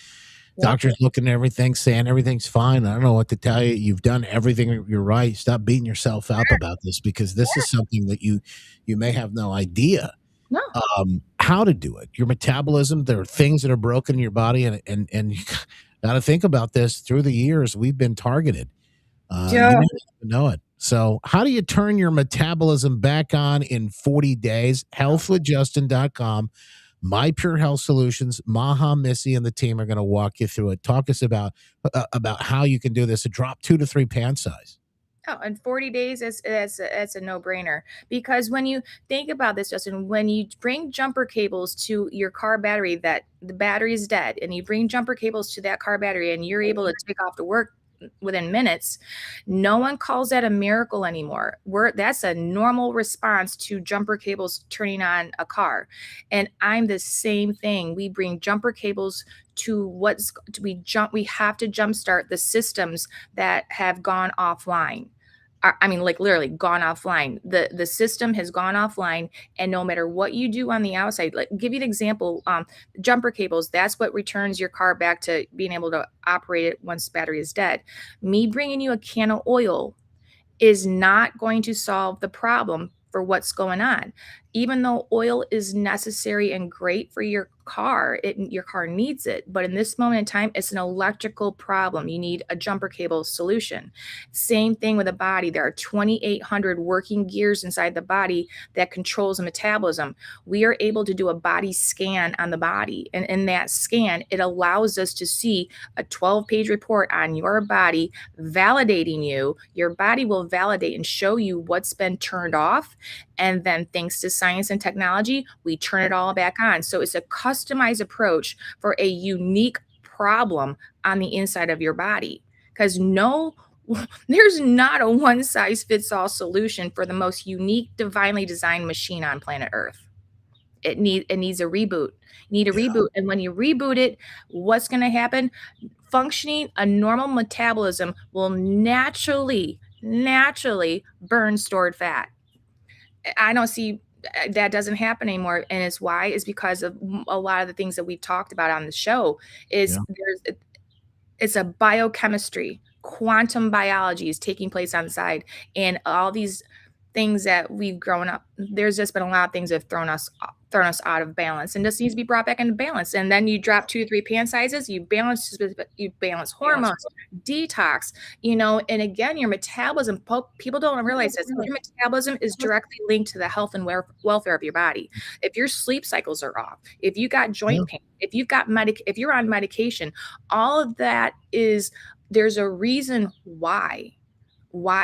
Doctors looking at everything, saying everything's fine. I don't know what to tell you. You've done everything. You're right. Stop beating yourself up about this, because this is something that you may have no idea how to do it. Your metabolism, there are things that are broken in your body, and you got to think about this. Through the years, we've been targeted. You don't even know it. So how do you turn your metabolism back on in 40 days? Healthwithjustin.com. My Pure Health Solutions, Maha, Missy, and the team are going to walk you through it. Talk us about how you can do this to drop 2 to 3 pound size. Oh, in 40 days, it's a no-brainer. Because when you think about this, Justin, when you bring jumper cables to your car battery, that the battery is dead, and you bring jumper cables to that car battery and you're able to take off to work within minutes, no one calls that a miracle anymore. That's a normal response to jumper cables turning on a car. And I'm the same thing. We bring jumper cables to we have to jumpstart the systems that have gone offline. I mean, like literally gone offline. The system has gone offline, and no matter what you do on the outside, like give you an example, jumper cables, that's what returns your car back to being able to operate it once the battery is dead. Me bringing you a can of oil is not going to solve the problem for what's going on. Even though oil is necessary and great for your car, your car needs it. But in this moment in time, it's an electrical problem. You need a jumper cable solution. Same thing with the body. There are 2,800 working gears inside the body that controls the metabolism. We are able to do a body scan on the body. And in that scan, it allows us to see a 12-page report on your body, validating you. Your body will validate and show you what's been turned off. And then thanks to science and technology, we turn it all back on. So it's a customized approach for a unique problem on the inside of your body. Because there's not a one-size-fits-all solution for the most unique, divinely designed machine on planet Earth. It needs a reboot. You need a reboot. And when you reboot it, what's going to happen? Functioning, a normal metabolism will naturally burn stored fat. I don't see that doesn't happen anymore. And it's why is because of a lot of the things that we've talked about on the show is it's a biochemistry, quantum biology is taking place on the side. And all these things that we've grown up, there's just been a lot of things that have thrown us out of balance, and this needs to be brought back into balance. And then you drop 2 or 3 pant sizes, you balance hormones, detox, and again, your metabolism, people don't realize this, your metabolism is directly linked to the health and welfare of your body. If your sleep cycles are off, if you got joint pain, if you're on medication, all of that there's a reason why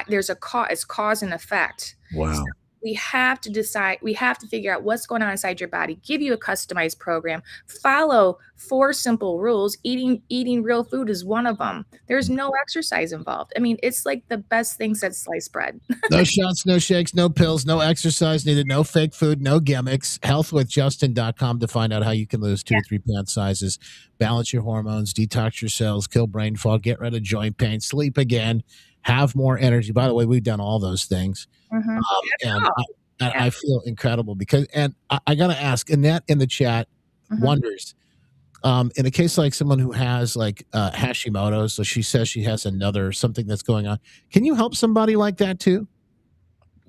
there's a cause. It's cause and effect. Wow. So we have to decide, we have to figure out what's going on inside your body, give you a customized program, follow 4 simple rules. Eating real food is one of them. There's no exercise involved. I mean, it's like the best thing since sliced bread. No shots, no shakes, no pills, no exercise needed, no fake food, no gimmicks. Healthwithjustin.com to find out how you can lose 2 or 3 pound sizes, balance your hormones, detox your cells, kill brain fog, get rid of joint pain, sleep again, have more energy. By the way, we've done all those things. And I feel incredible because, and I got to ask, Annette in the chat wonders, in a case like someone who has like Hashimoto's, so she says she has something that's going on. Can you help somebody like that too?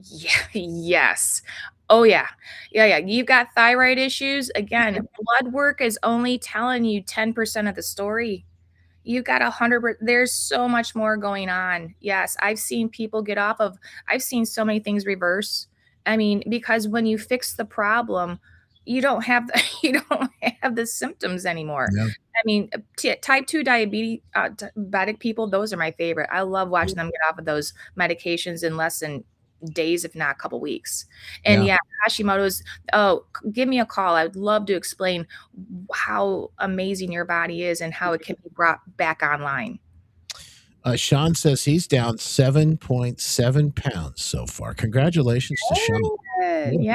Yeah. Yes. Oh yeah. Yeah. You've got thyroid issues. Again, blood work is only telling you 10% of the story. You've got 100%. There's so much more going on. Yes. I've seen people I've seen so many things reverse. I mean, because when you fix the problem, you don't have the symptoms anymore. Yeah. I mean, type 2 diabetic people, those are my favorite. I love watching them get off of those medications in less than days, if not a couple weeks. And Hashimoto's, give me a call. I'd love to explain how amazing your body is and how it can be brought back online. Sean says he's down 7.7 pounds so far. Congratulations to Sean. Yeah.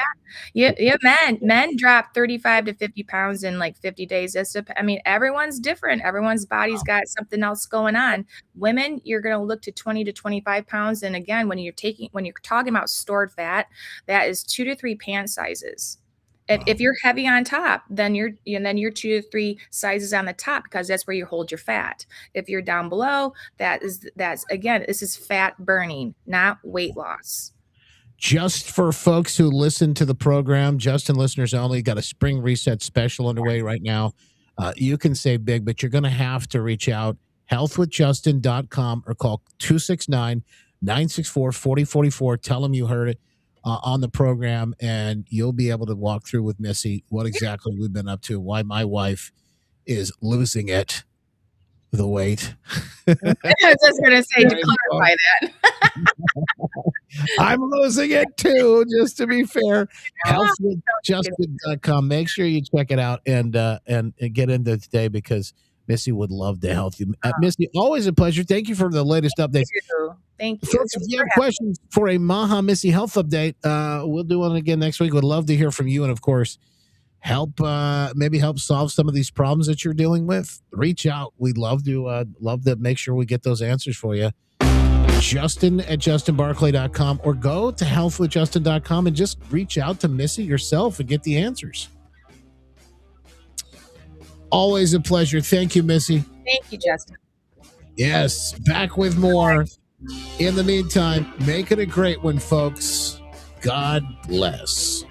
Men drop 35 to 50 pounds in like 50 days. I mean, everyone's different. Everyone's body's got something else going on. Women, you're going to look to 20 to 25 pounds. And again, when you're talking about stored fat, that is 2 to 3 pant sizes. If you're heavy on top, then you're 2 to 3 sizes on the top, because that's where you hold your fat. If you're down below, that's again, this is fat burning, not weight loss. Just for folks who listen to the program, Justin listeners only, got a spring reset special underway right now. You can save big, but you're going to have to reach out, healthwithjustin.com, or call 269-964-4044. Tell them you heard it on the program, and you'll be able to walk through with Missy what exactly we've been up to, why my wife is losing the weight. I was just going to say, to clarify that. I'm losing it too, just to be fair. Healthwithjustin.com. Make sure you check it out and get into it today, because Missy would love to help you. Missy, always a pleasure. Thank you for the latest updates. Thank you. Folks, if you have questions for a Maha Missy health update, we'll do one again next week. Would love to hear from you, and of course, maybe help solve some of these problems that you're dealing with. Reach out. We'd love to make sure we get those answers for you. Justin@justinbarclay.com, or go to healthwithjustin.com and just reach out to Missy yourself and get the answers. Always a pleasure. Thank you, Missy. Thank you, Justin. Yes, back with more. In the meantime, make it a great one, folks. God bless.